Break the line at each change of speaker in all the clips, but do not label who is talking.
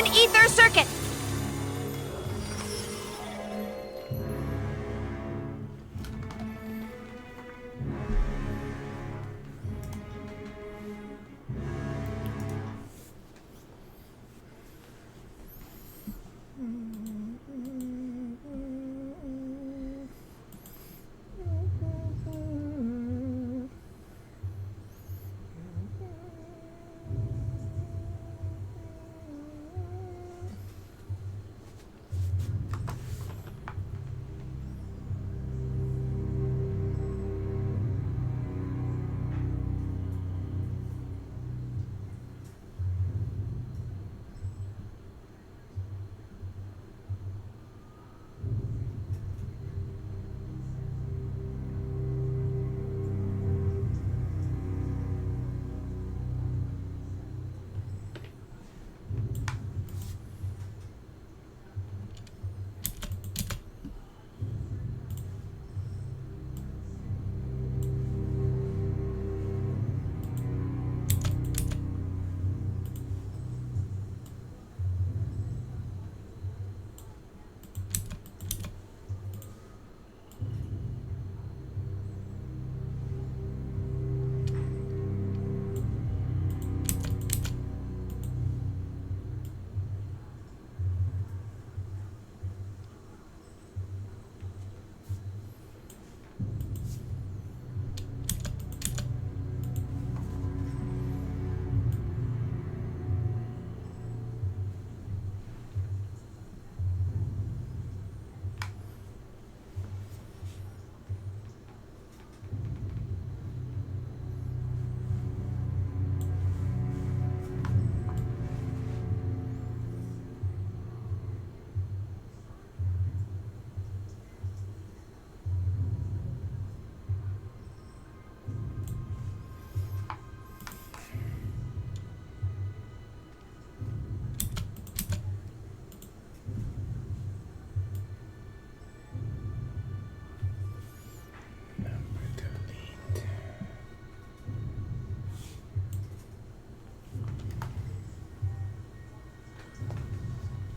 an ether circuit!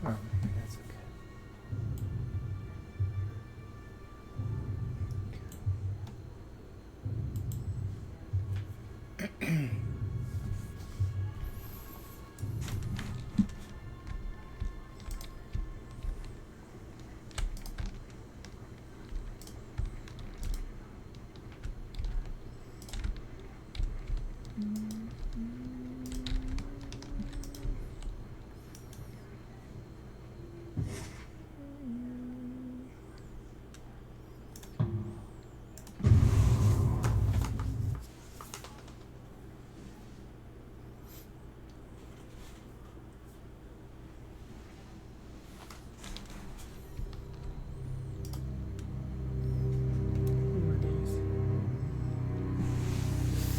That's okay.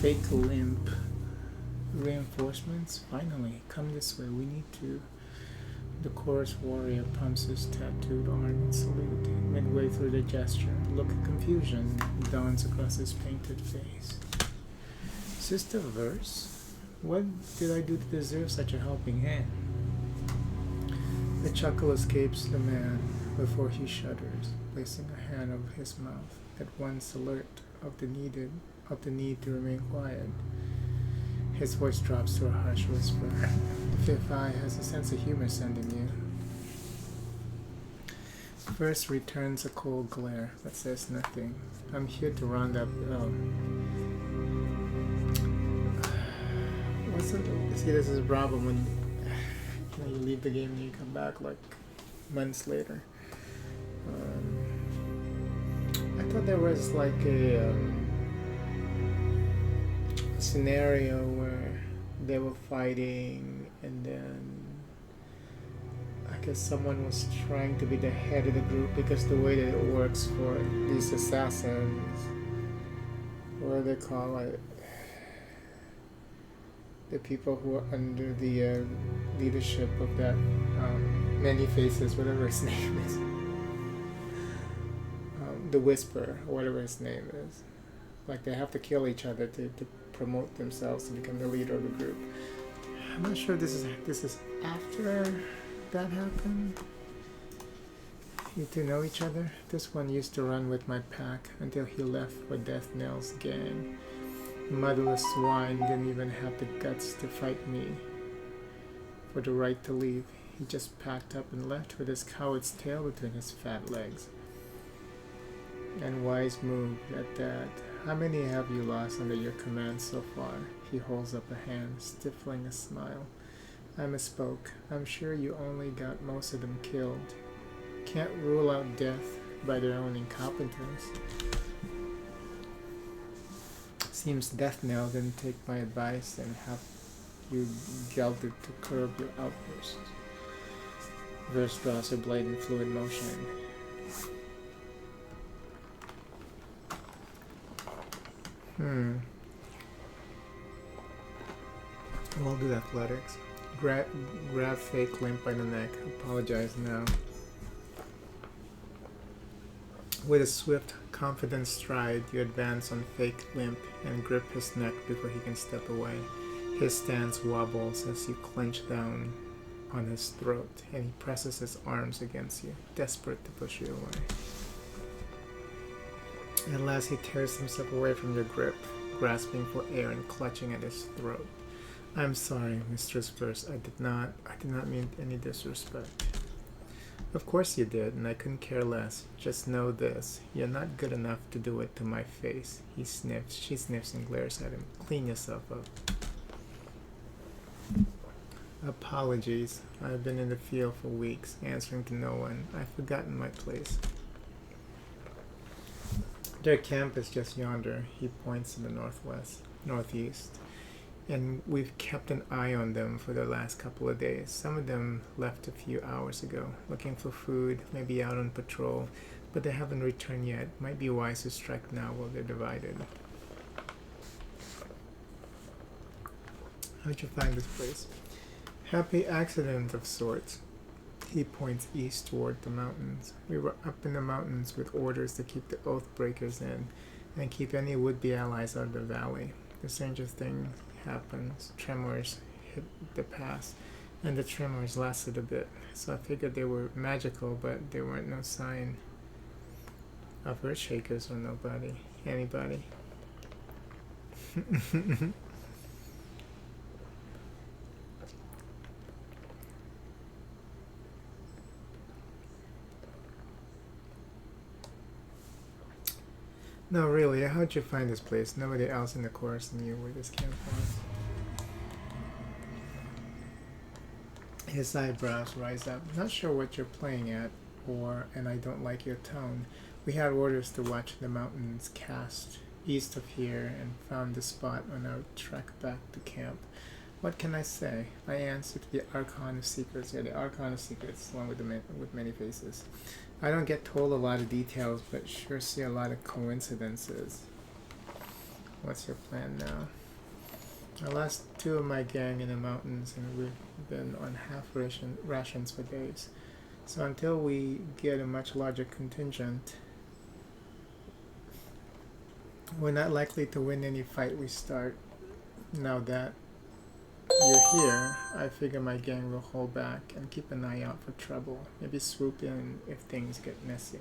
Fake limp reinforcements. Finally, come this way. We need to. The chorus warrior pumps his tattooed arm in salute. Midway through the gesture, look of confusion dawns across his painted face. Is this the verse? What did I do to deserve such a helping hand? A chuckle escapes the man before he shudders, placing a hand over his mouth, at once alert of the need to remain quiet. His voice drops to a harsh whisper. The fifth eye has a sense of humor sending you. First returns a cold glare, but says nothing. I'm here to round up. See, this is a problem when you leave the game and you come back like months later. I thought there was like a scenario where they were fighting and then I guess someone was trying to be the head of the group, because the way that it works for these assassins, what do they call it, the people who are under the leadership of that Many Faces, whatever his name is, the Whisper, or whatever his name is, like they have to kill each other to promote themselves to become the leader of the group. I'm not sure this is after that happened. You two know each other? This one used to run with my pack until he left for Death Knell's gang. Motherless swine didn't even have the guts to fight me for the right to leave. He just packed up and left with his coward's tail between his fat legs. And wise move at that. How many have you lost under your command so far? He holds up a hand, stifling a smile. I misspoke. I'm sure you only got most of them killed. Can't rule out death by their own incompetence. Seems Death Knell didn't take my advice and have you gelded to curb your outbursts. Verse draws her blade in fluid motion. We'll do athletics. Grab fake limp by the neck. Apologize now. With a swift, confident stride, you advance on fake limp and grip his neck before he can step away. His stance wobbles as you clench down on his throat, and he presses his arms against you, desperate to push you away. At last he tears himself away from your grip, grasping for air and clutching at his throat. I'm sorry, Mistress Verse. I did not mean any disrespect. Of course you did, and I couldn't care less. Just know this. You're not good enough to do it to my face. She sniffs and glares at him. Clean yourself up. Apologies. I've been in the field for weeks, answering to no one. I've forgotten my place. Their camp is just yonder. He points to the northeast. And we've kept an eye on them for the last couple of days. Some of them left a few hours ago, looking for food, maybe out on patrol, but they haven't returned yet. Might be wise to strike now while they're divided. How'd you find this place? Happy accident of sorts. He points east toward the mountains. We were up in the mountains with orders to keep the oath breakers in and keep any would-be allies out of the valley. The strangest thing happens. Tremors hit the pass, and the tremors lasted a bit. So I figured they were magical, but there weren't no sign of earthshakers or anybody. No, really, how'd you find this place? Nobody else in the chorus knew where this camp was. His eyebrows rise up. Not sure what you're playing at, and I don't like your tone. We had orders to watch the mountains cast east of here and found the spot on our trek back to camp. What can I say? I answer to the Archon of Secrets. Yeah, the Archon of Secrets, the one with many faces. I don't get told a lot of details, but sure see a lot of coincidences. What's your plan now? I lost 2 of my gang in the mountains, and we've been on half rations for days. So until we get a much larger contingent, we're not likely to win any fight we start. Now that you're here, I figure my gang will hold back and keep an eye out for trouble. Maybe swoop in if things get messy.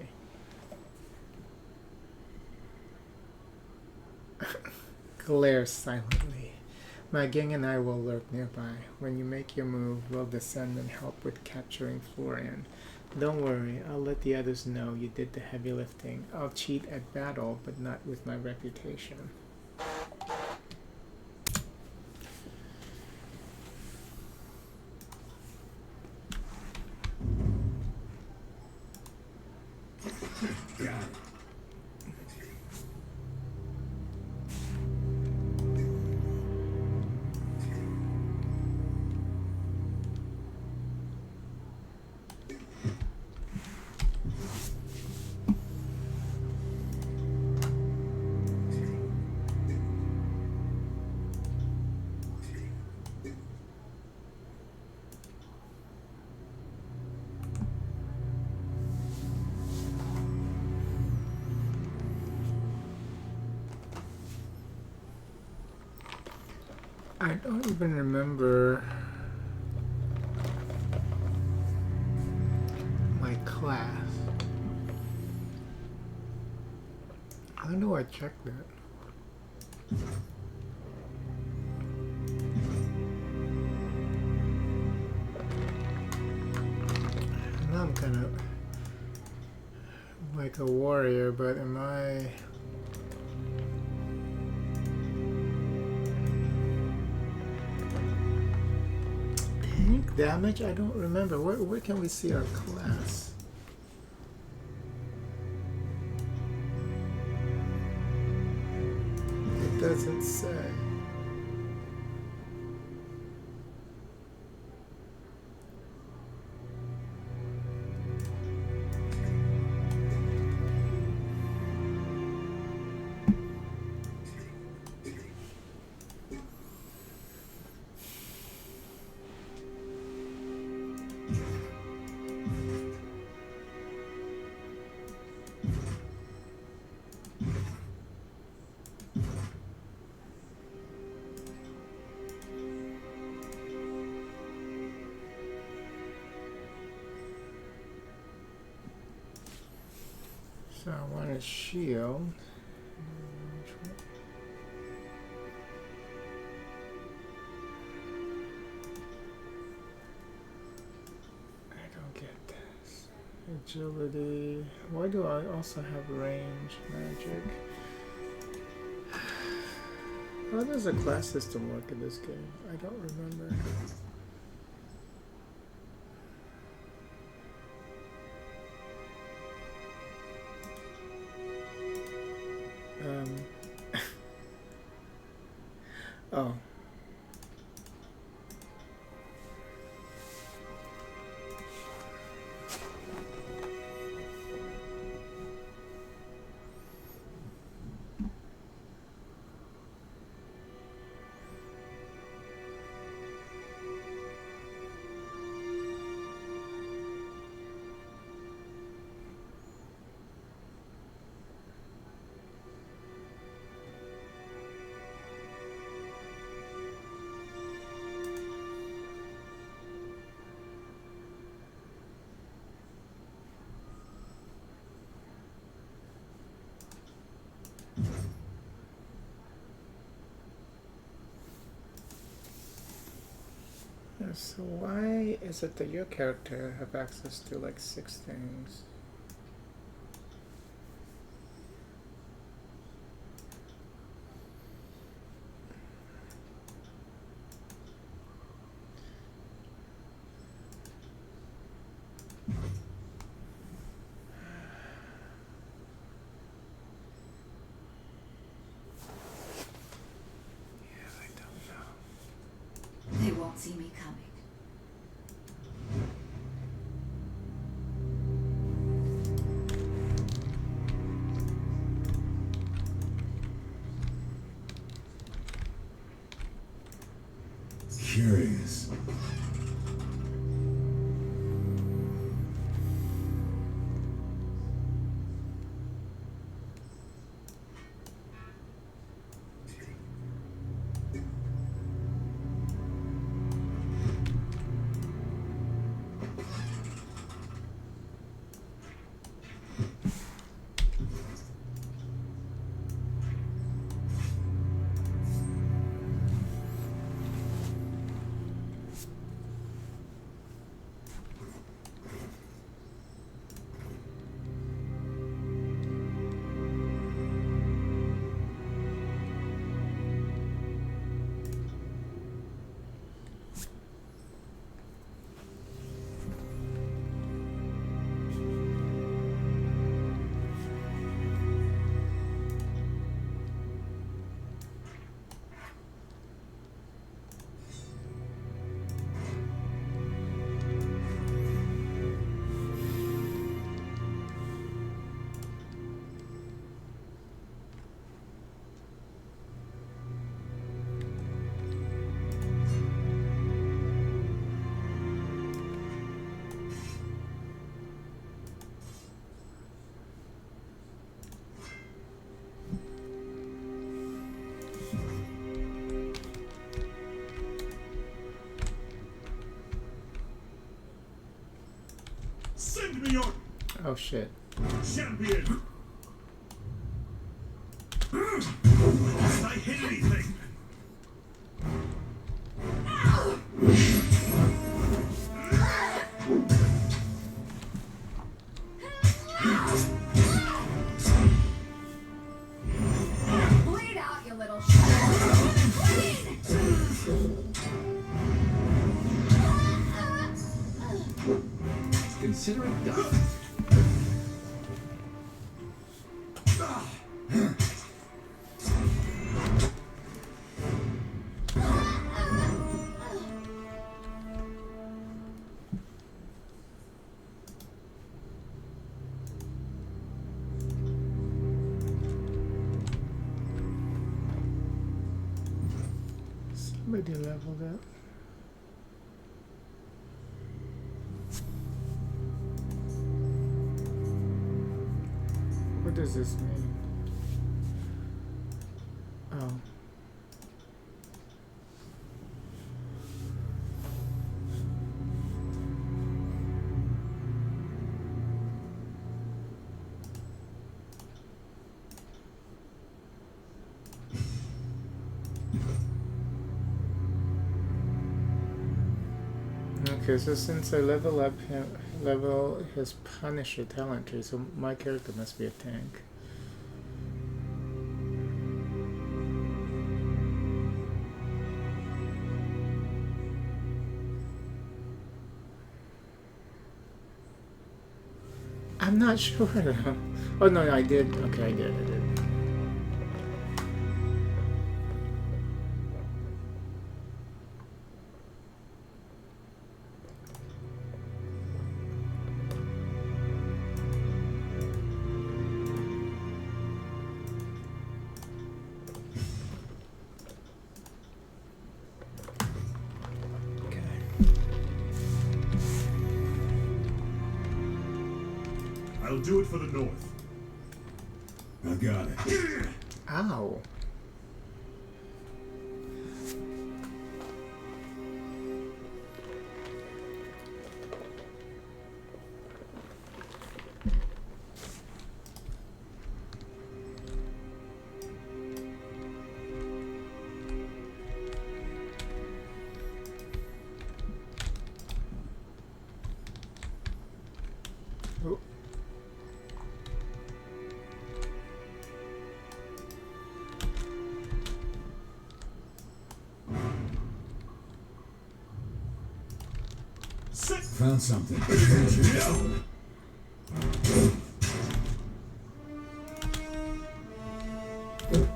Glares silently. My gang and I will lurk nearby. When you make your move, we'll descend and help with capturing Florian. Don't worry, I'll let the others know you did the heavy lifting. I'll cheat at battle, but not with my reputation. I don't even remember my class. How do I check that? Now I'm kind of like a warrior, but am I... Unique damage? I don't remember. Where can we see our class? It doesn't say. So I want a shield. I don't get this. Agility. Why do I also have range magic? How does the class system work in this game? I don't remember. Oh. So why is it that your character have access to like 6 things? Yeah, I don't know.
They won't see me coming.
Curious.
Oh shit.
Champion! Must I hit anything?
Bleed out, you little shit.
Consider it done.
Somebody leveled up. What does this mean? Oh. Okay, so since I level up him, level his Punisher talent tree, so my character must be a tank. I'm not sure. Oh no, I did. Okay, I did.
I'll do it for the North.
I got it.
Ow. Oh.
Found something.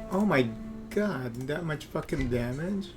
Oh my god, that much fucking damage?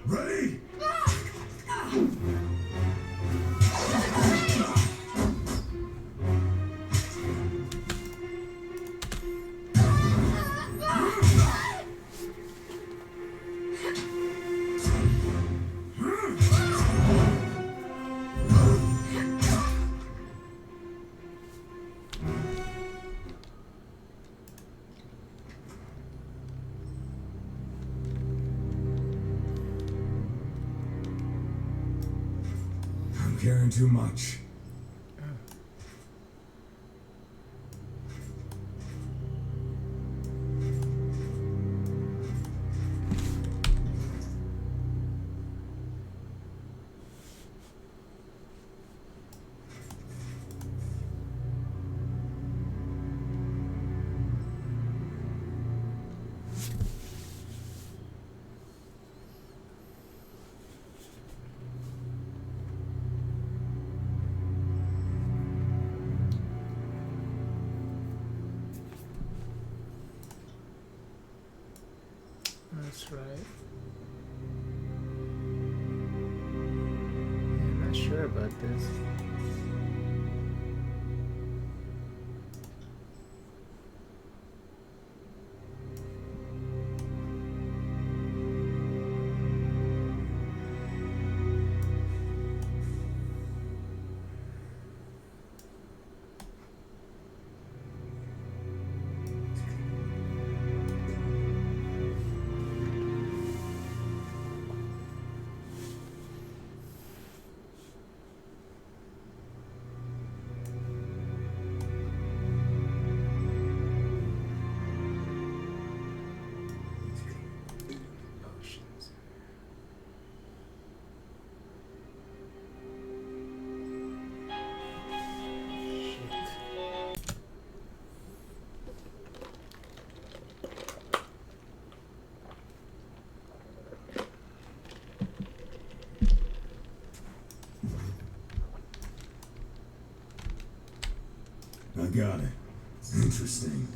Ready?
I'm carrying too much.
That's right. I'm not sure about this. Oceans. Shit.
I got it. Interesting.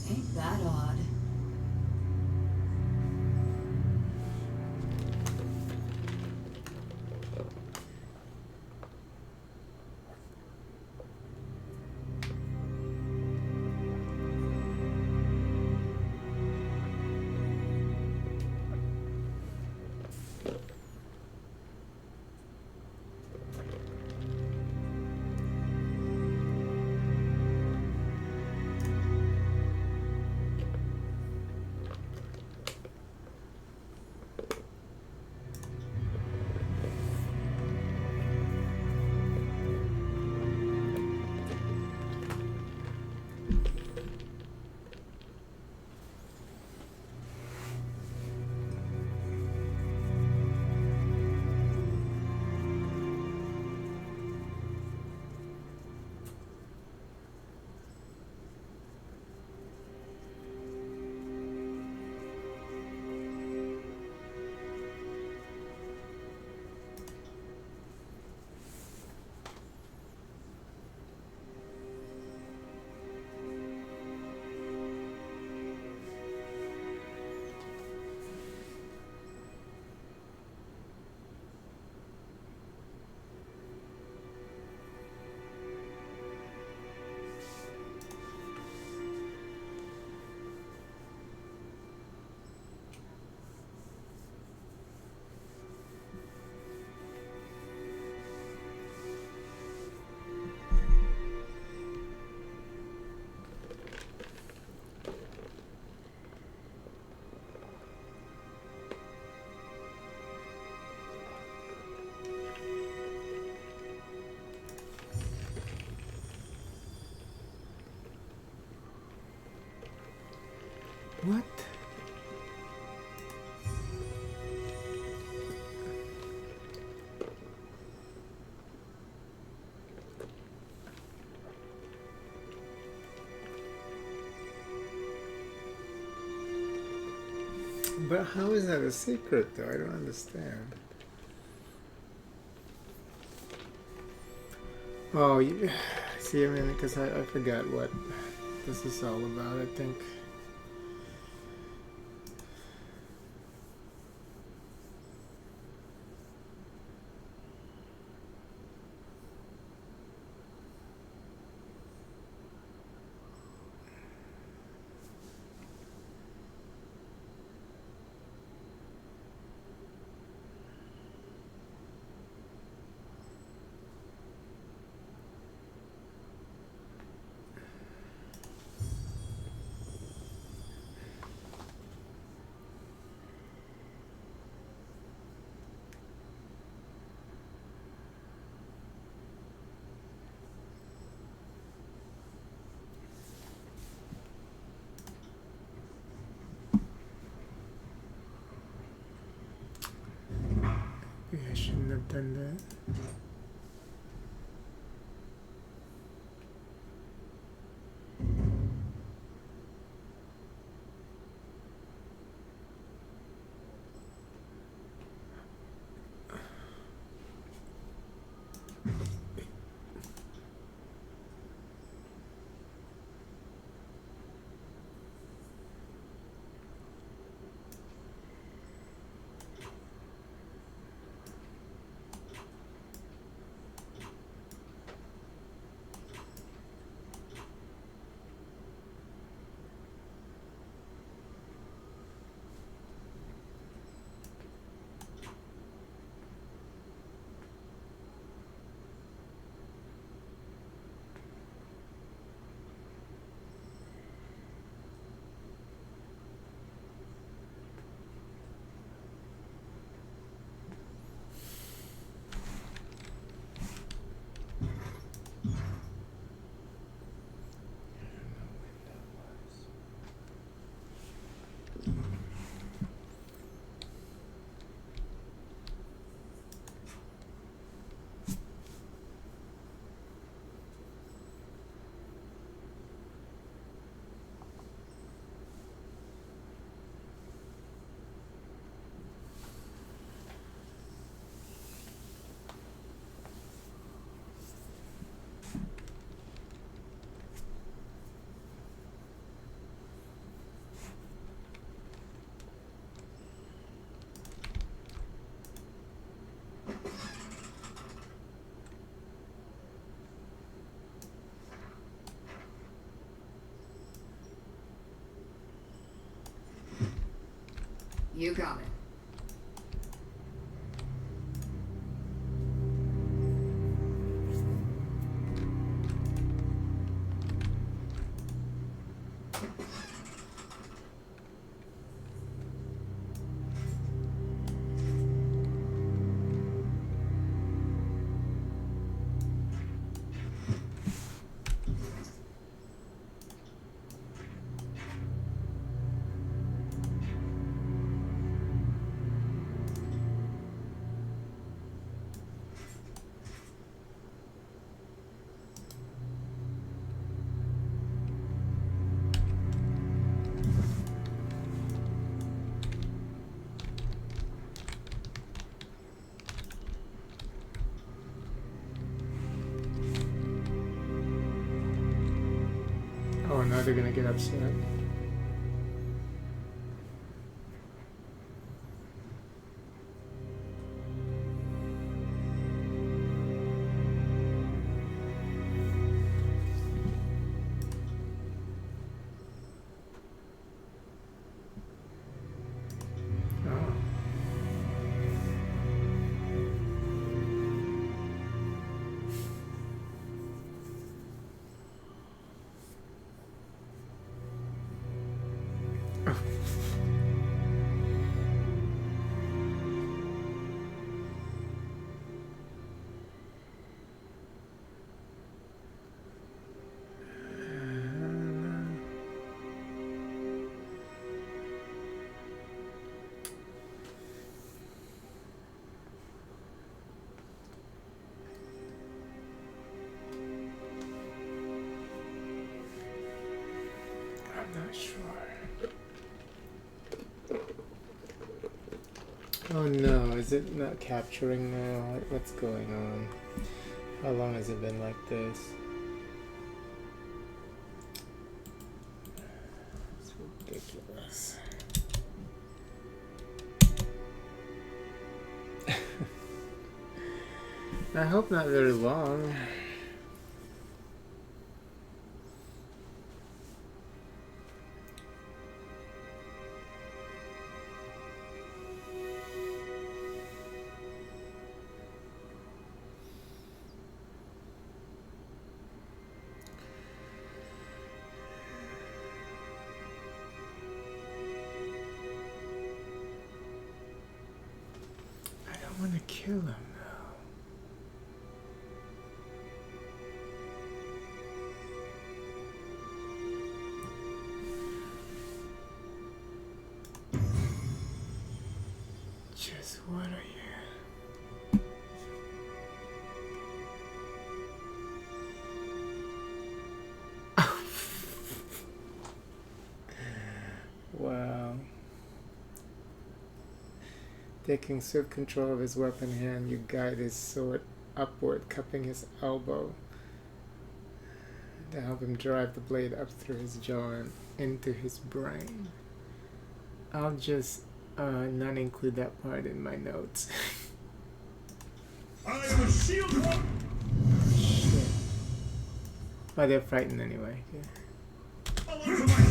Ain't that odd?
What? But how is that a secret, though? I don't understand. Oh, you, see, I mean, because I forgot what this is all about, I think. have done that.
You got it.
Oh, now they're gonna get upset. Oh. I'm not sure. Oh no, is it not capturing now? What's going on? How long has it been like this? It's ridiculous. I hope not very long. I don't want to kill him. Just what are you? Taking swift control of his weapon hand, you guide his sword upward, cupping his elbow to help him drive the blade up through his jaw and into his brain. I'll just not include that part in my notes.
I am a shield one.
Shit. Oh, they're frightened anyway. Okay.
All over my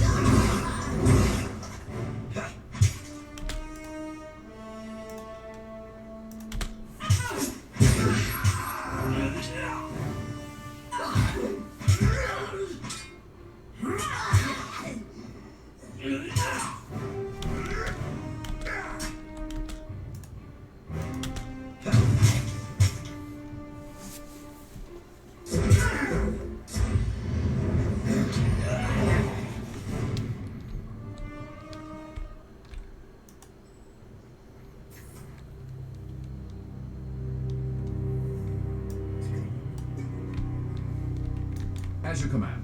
As you command.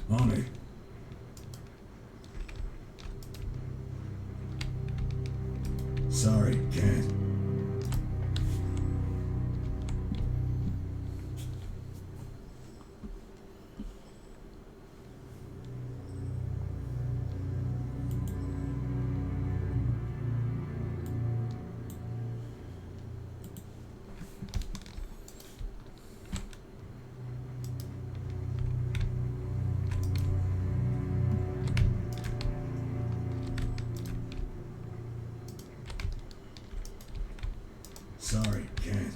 On it. Sorry, can't. Sorry, can't.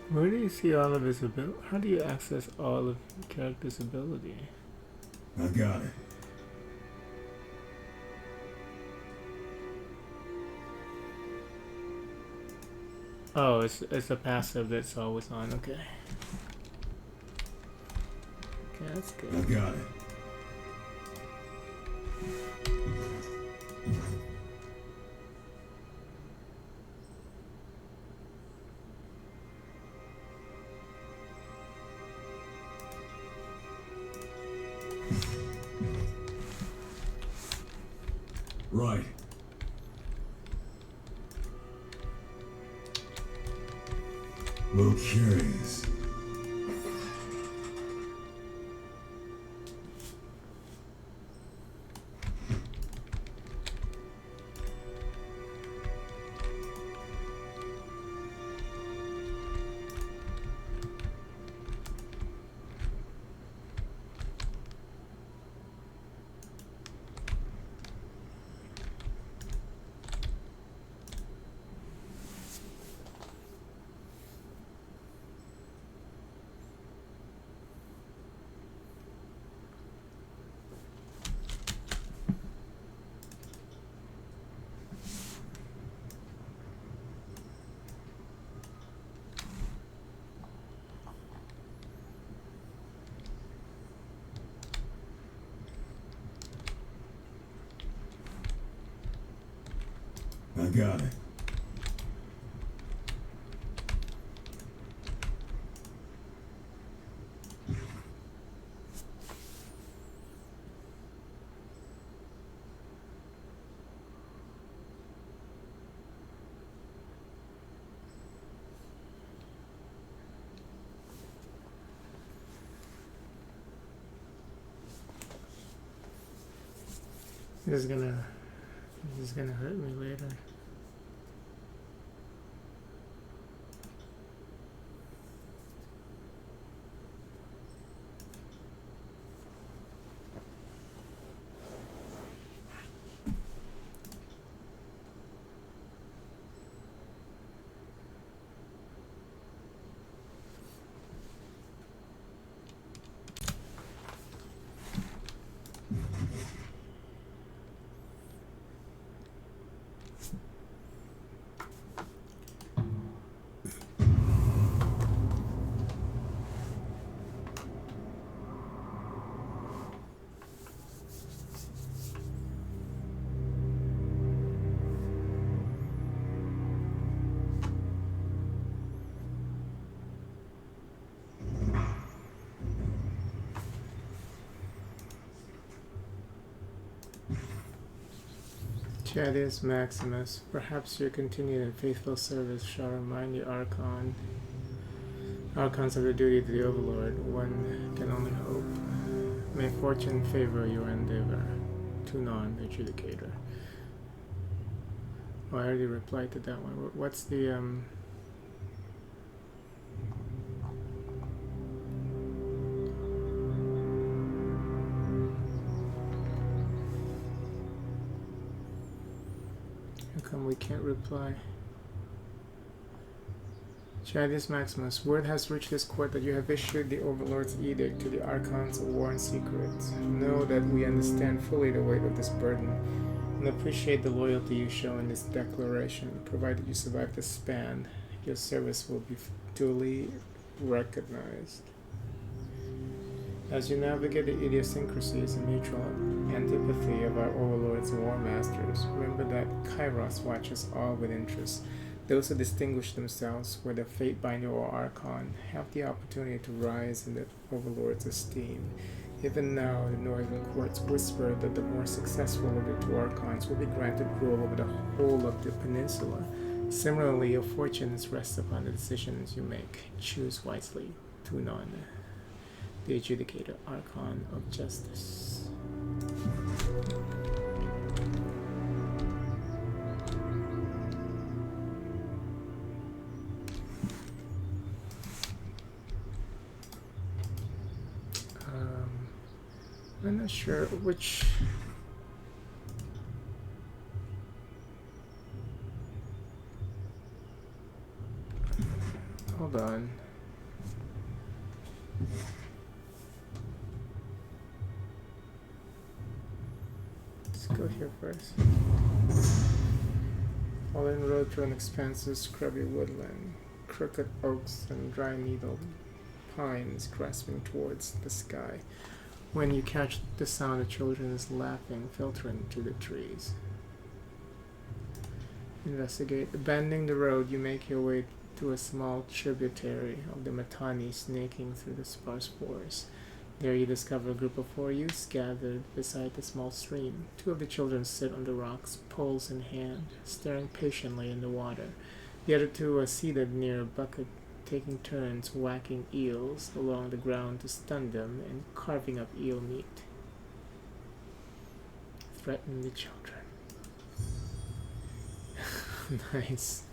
Where do you see all of his ability? How do you access all of the character's ability?
I got it.
Oh, it's a passive that's always on. Okay. Okay, that's
I
good.
got it. Right. Well, curious. I got it.
This is gonna hurt me later. Chadius Maximus, perhaps your continued and faithful service shall remind the Archons of the duty to the Overlord. One can only hope. May fortune favor your endeavor. Tunon, the Adjudicator. Oh, I already replied to that one. What's the How come we can't reply? Chadius Maximus, word has reached this court that you have issued the Overlord's edict to the Archons of War and Secrets. Know that we understand fully the weight of this burden, and appreciate the loyalty you show in this declaration. Provided you survive the span, your service will be duly recognized. As you navigate the idiosyncrasies and mutual antipathy of our overlords and war masters, remember that Kairos watches all with interest. Those who distinguish themselves, whether Fatebinder or Archon, have the opportunity to rise in the overlord's esteem. Even now, the northern courts whisper that the more successful of the two Archons will be granted rule over the whole of the peninsula. Similarly, your fortunes rest upon the decisions you make. Choose wisely. Tunon, the Adjudicator, Archon of Justice. I'm not sure which. Hold on. Let's go here first. Fallen road through an expansive scrubby woodland, crooked oaks and dry needle pines grasping towards the sky. When you catch the sound of children's laughing filtering through the trees. Investigate. Bending the road, you make your way to a small tributary of the Matani snaking through the sparse forest. There you discover a group of 4 youths gathered beside the small stream. 2 of the children sit on the rocks, poles in hand, staring patiently in the water. The other 2 are seated near a bucket, taking turns whacking eels along the ground to stun them and carving up eel meat. Threaten the children. Nice.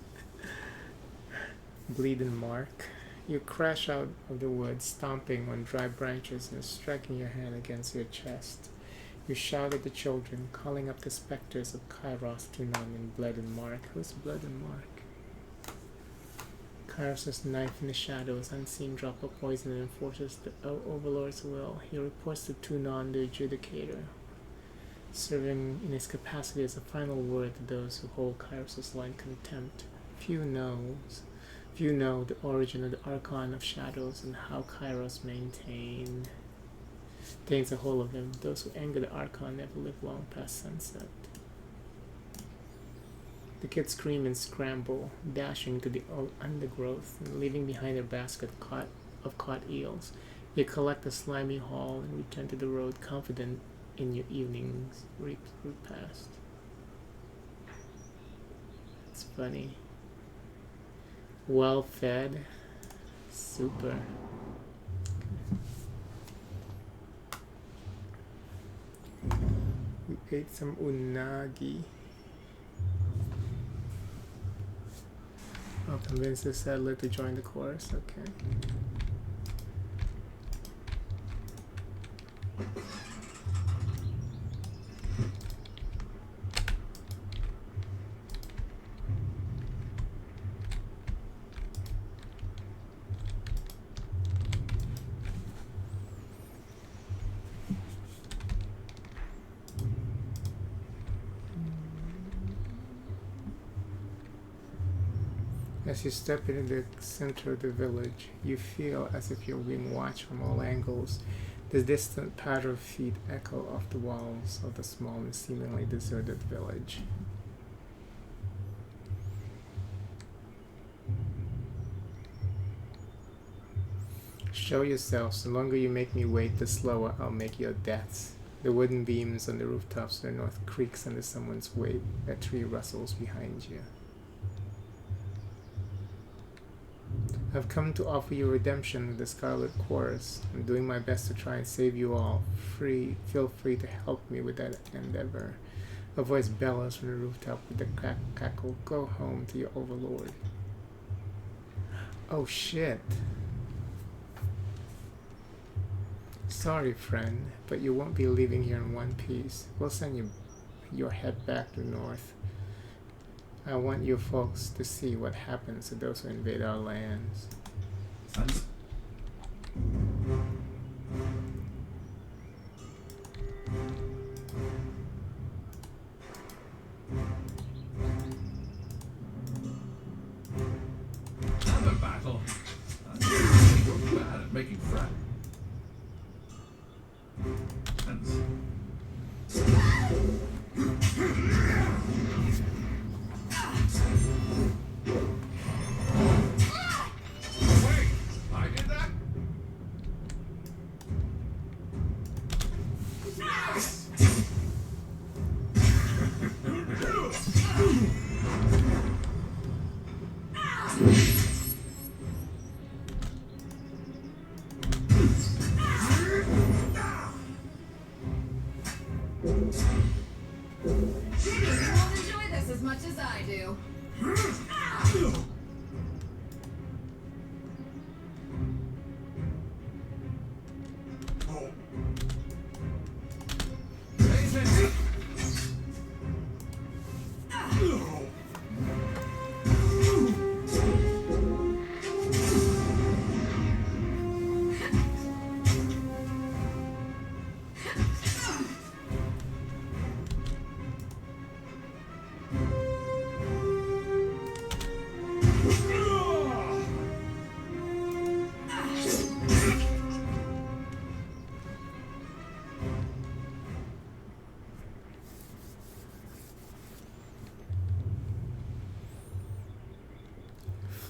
Bleeding mark. You crash out of the woods, stomping on dry branches and striking your hand against your chest. You shout at the children, calling up the specters of Kairos, Tunon, and Blood and Mark. Who's Blood and Mark? Kairos' knife in the shadows, unseen drop of poison and enforces the Overlord's will. He reports to Tunon, the Adjudicator, serving in his capacity as a final word to those who hold Kairos' law in contempt. Few know the origin of the Archon of Shadows and how Kairos maintains the whole of him. Those who anger the Archon never live long past sunset. The kids scream and scramble, dashing to the undergrowth and leaving behind their basket of caught eels. You collect a slimy haul and return to the road, confident in your evening's repast. It's funny. Well fed. Super. ate some unagi. I'll convince the settler to join the chorus. Okay. As you step into the center of the village, you feel as if you're being watched from all angles. The distant patter of feet echo off the walls of the small and seemingly deserted village. Show yourselves. The longer you make me wait, the slower I'll make your deaths. The wooden beams on the rooftops of the north creaks under someone's weight. A tree rustles behind you. I've come to offer you redemption with the Scarlet Chorus. I'm doing my best to try and save you all. Feel free to help me with that endeavor. A voice bellows from the rooftop with a cackle. Go home to your overlord. Oh shit. Sorry, friend, but you won't be leaving here in one piece. We'll send your head back to north. I want you folks to see what happens to those who invade our lands.
Another battle. You're bad at making friends. Wait, I did that?
You won't enjoy this as much as I do.
Pay attention.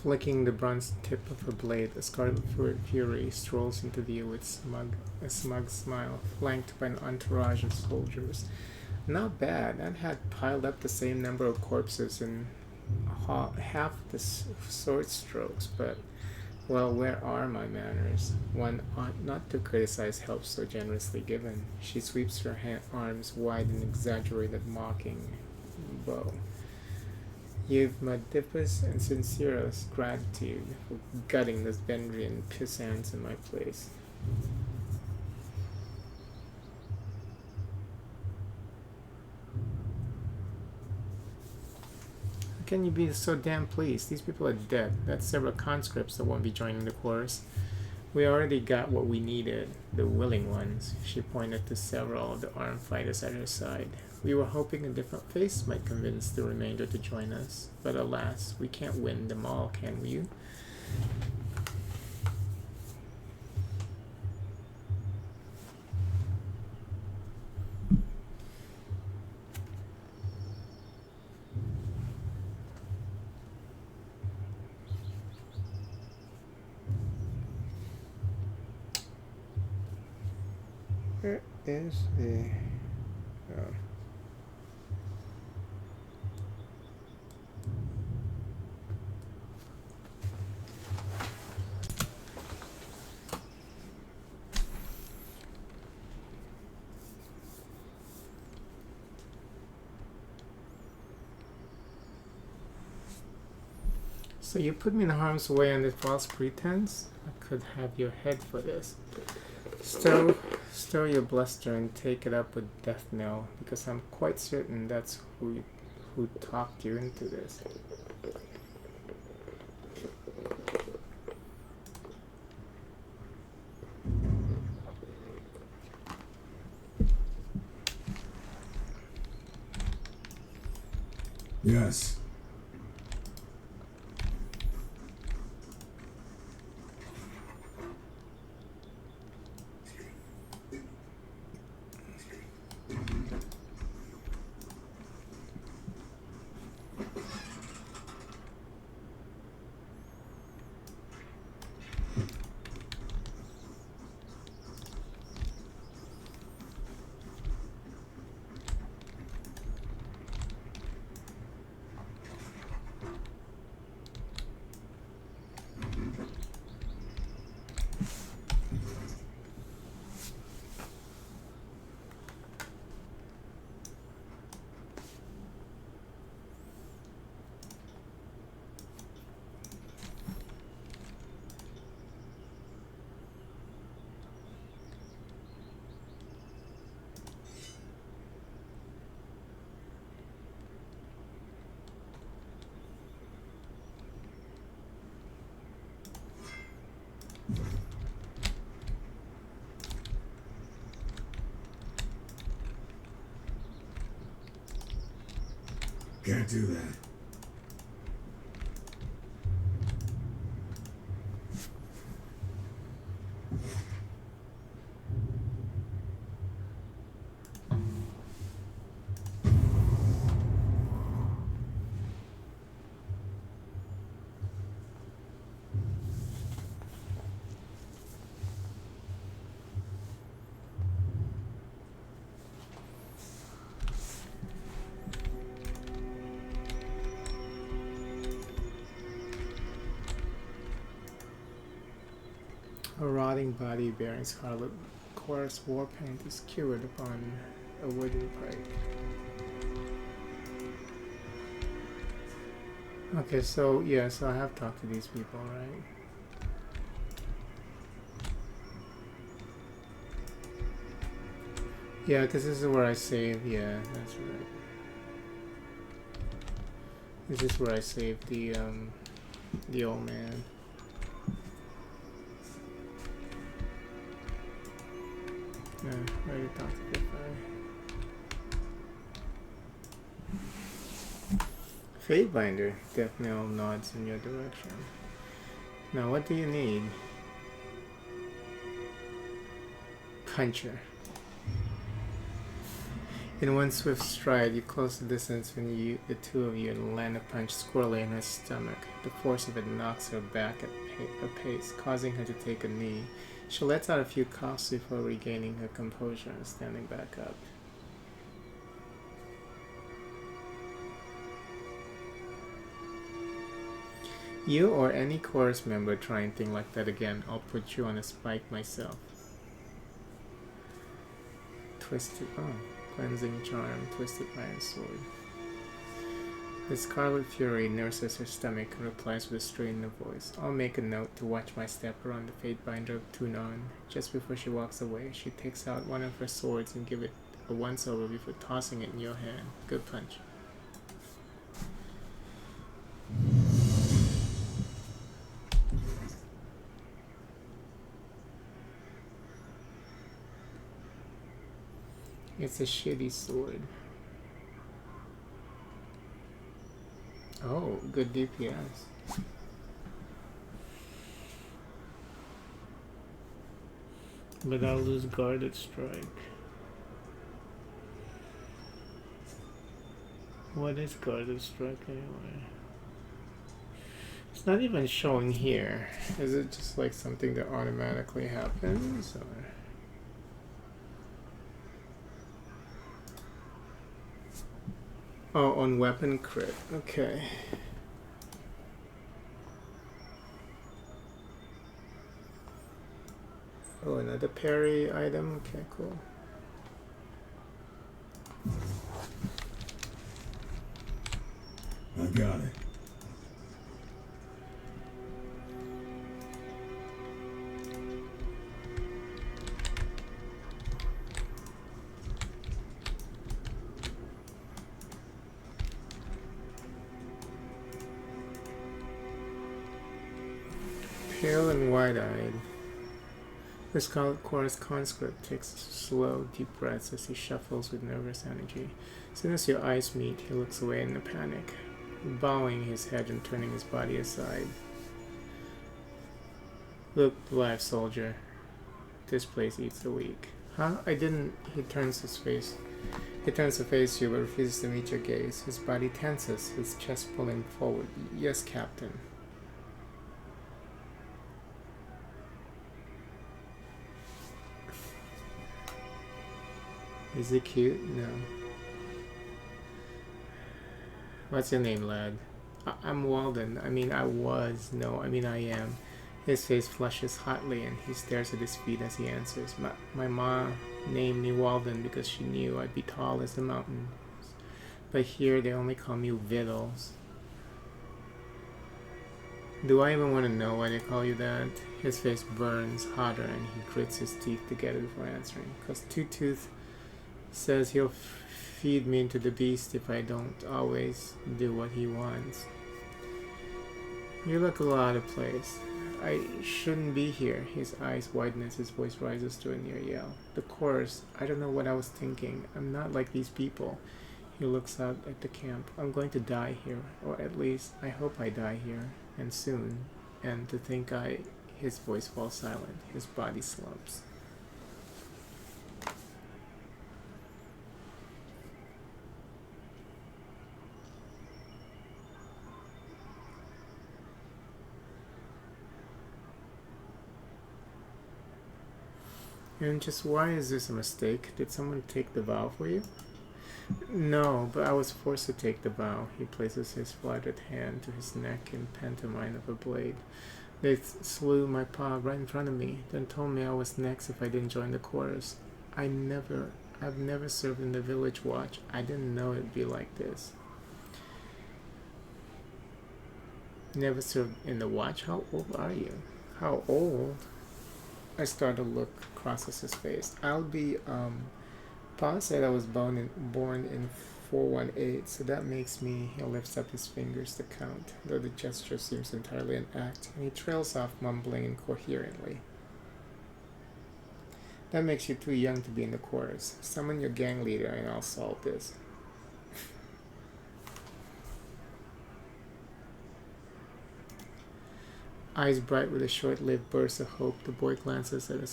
Flicking the bronze tip of her blade, a Scarlet Fury strolls into view with a smug smile, flanked by an entourage of soldiers. Not bad. That had piled up the same number of corpses in half the sword strokes, but, well, where are my manners? One ought not to criticize help so generously given. She sweeps her arms wide in exaggerated mocking bow. You've my deepest and sincerest gratitude for gutting those Bendrian pissants in my place. How can you be so damn pleased? These people are dead. That's several conscripts that won't be joining the chorus. We already got what we needed, the willing ones. She pointed to several of the armed fighters at her side. We were hoping a different face might convince the remainder to join us, but alas, we can't win them all, can we? Where is the... Oh. So you put me in harm's way under false pretense? I could have your head for this. Stow your bluster and take it up with Death Knell, because I'm quite certain that's who talked you into this.
Yes. Can't do that.
A rotting body bearing scarlet coarse war paint is skewered upon a wooden pipe. Okay, so yeah, so I have talked to these people, right? Yeah, because this is where I saved, yeah, that's right. This is where I saved the old man. Yeah, I already talked to this guy. Fatebinder, Death Knell nods in your direction. Now, what do you need? Puncher. In one swift stride, you close the distance between the two of you and land a punch squarely in her stomach. The force of it knocks her back at a pace, causing her to take a knee. She lets out a few coughs before regaining her composure and standing back up. You or any chorus member try anything like that again, I'll put you on a spike myself. Twisted, cleansing charm, twisted iron sword. The Scarlet Fury nurses her stomach and replies with a strain in her voice. I'll make a note to watch my step around the Fatebinder of Tunon. Just before she walks away, she takes out one of her swords and gives it a once-over before tossing it in your hand. Good punch. It's a shitty sword. Oh, good DPS. But I'll lose guarded strike. What is guarded strike anyway? It's not even showing here. Is it just like something that automatically happens, or? Oh, on weapon crit. Okay. Oh, another parry item. Okay, cool.
I got it.
Pale and wide-eyed, the Scarlet Chorus conscript takes slow, deep breaths as he shuffles with nervous energy. As soon as your eyes meet, he looks away in a panic, bowing his head and turning his body aside. Look, live soldier. This place eats the weak. Huh? I didn't. He turns to face you, but refuses to meet your gaze. His body tenses, his chest pulling forward. Yes, Captain. Is he cute? No. What's your name, lad? I'm Walden. I mean, I was. No, I mean, I am. His face flushes hotly and he stares at his feet as he answers. My ma named me Walden because she knew I'd be tall as the mountains. But here they only call me Vittles. Do I even want to know why they call you that? His face burns hotter and he grits his teeth together before answering. Because Two Tooth says he'll feed me into the beast if I don't always do what he wants. You look a little out of place. I shouldn't be here. His eyes widen as his voice rises to a near yell. The chorus, I don't know what I was thinking. I'm not like these people. He looks out at the camp. I'm going to die here, or at least I hope I die here, and soon. And to think his voice falls silent. His body slumps. And just why is this a mistake? Did someone take the vow for you? No, but I was forced to take the vow. He places his flattered hand to his neck in pantomime of a blade. They slew my pa right in front of me, then told me I was next if I didn't join the chorus. I've never served in the village watch. I didn't know it'd be like this. Never served in the watch? How old are you? How old? I start to look across his face. Pa said I was born in 418, so that makes me, he lifts up his fingers to count, though the gesture seems entirely an act, and he trails off mumbling incoherently. That makes you too young to be in the chorus. Summon your gang leader and I'll solve this. Eyes bright with a short-lived burst of hope, the boy glances at a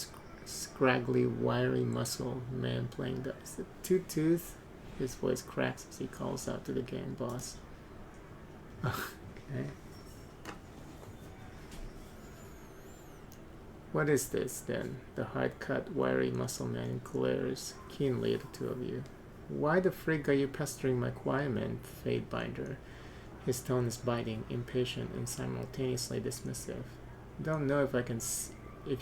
scraggly, wiry muscle man playing dice. The Two Tooth? His voice cracks as he calls out to the gang boss. Okay. What is this, then? The hard-cut, wiry muscle man glares keenly at the two of you. Why the frig are you pestering my choirman, Fadebinder? His tone is biting, impatient, and simultaneously dismissive. Don't know if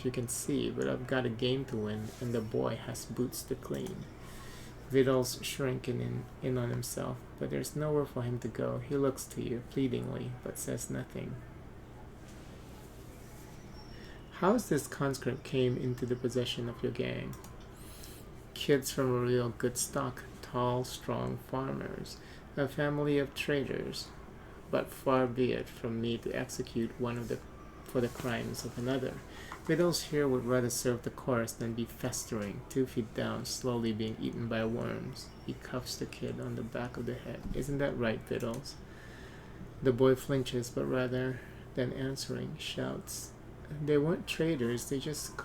you can see, but I've got a game to win, and the boy has boots to clean. Vidal's shrinking in on himself, but there's nowhere for him to go. He looks to you, pleadingly, but says nothing. How's this conscript came into the possession of your gang? Kids from a real good stock, tall, strong farmers, a family of traders. But far be it from me to execute for the crimes of another. Vittles here would rather serve the chorus than be festering, 2 feet down, slowly being eaten by worms. He cuffs the kid on the back of the head. Isn't that right, Vittles? The boy flinches, but rather than answering, shouts. They weren't traders, they just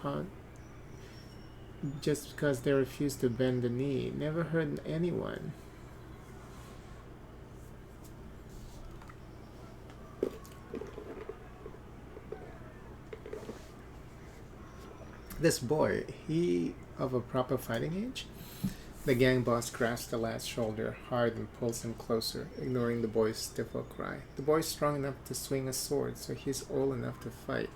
because they refused to bend the knee. Never hurt anyone. This boy, he of a proper fighting age? The gang boss grasps the lad's shoulder hard and pulls him closer, ignoring the boy's stifled cry. The boy's strong enough to swing a sword, so he's old enough to fight.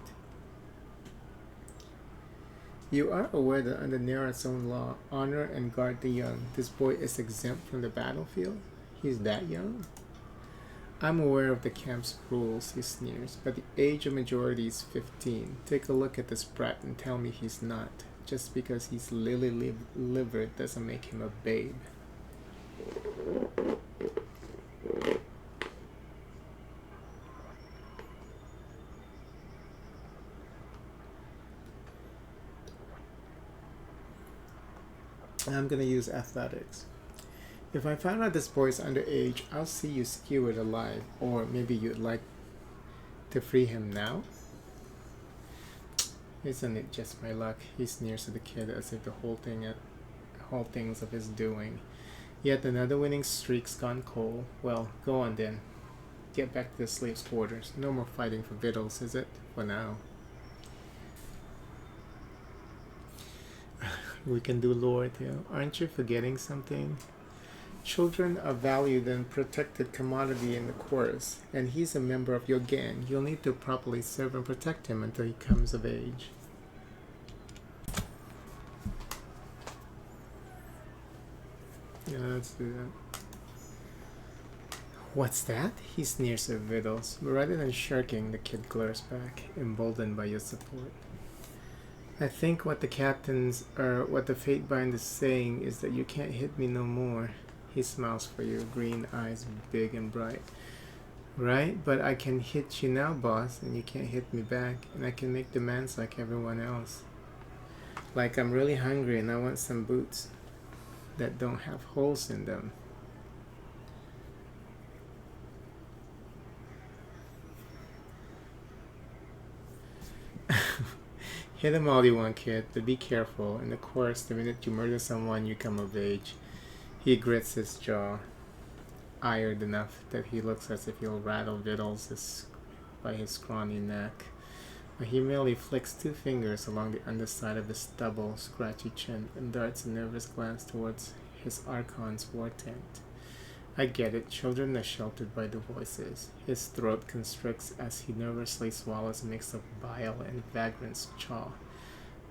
You are aware that under Nera's own law, honor and guard the young, this boy is exempt from the battlefield? He's that young? I'm aware of the camp's rules, he sneers, but the age of majority is 15. Take a look at this brat and tell me he's not. Just because he's lily-livered doesn't make him a babe. I'm gonna use athletics. If I find out this boy is underage, I'll see you skewered alive. Or maybe you'd like to free him now? Isn't it just my luck? He sneers at the kid as if the whole thing's of his doing. Yet another winning streak's gone cold. Well, go on then. Get back to the slaves' quarters. No more fighting for victuals, is it? For now. We can do lore too. Aren't you forgetting something? Children are valued and protected commodity in the chorus, and he's a member of your gang. You'll need to properly serve and protect him until he comes of age. Yeah, let's do that. What's that? He sneers at Vittles, but rather than shirking, the kid glares back, emboldened by your support. I think what the Fatebind is saying is that you can't hit me no more. He smiles for you, green eyes big and bright. Right? But I can hit you now, boss, and you can't hit me back, and I can make demands like everyone else. Like I'm really hungry and I want some boots that don't have holes in them. Hit him all you want, kid, but be careful. In the course, the minute you murder someone, you come of age. He grits his jaw, ironed enough that he looks as if he'll rattle Vittles by his scrawny neck. But he merely flicks 2 fingers along the underside of his stubble, scratchy chin, and darts a nervous glance towards his Archon's war tent. I get it, children are sheltered by the voices. His throat constricts as he nervously swallows a mix of bile and vagrant's chaw.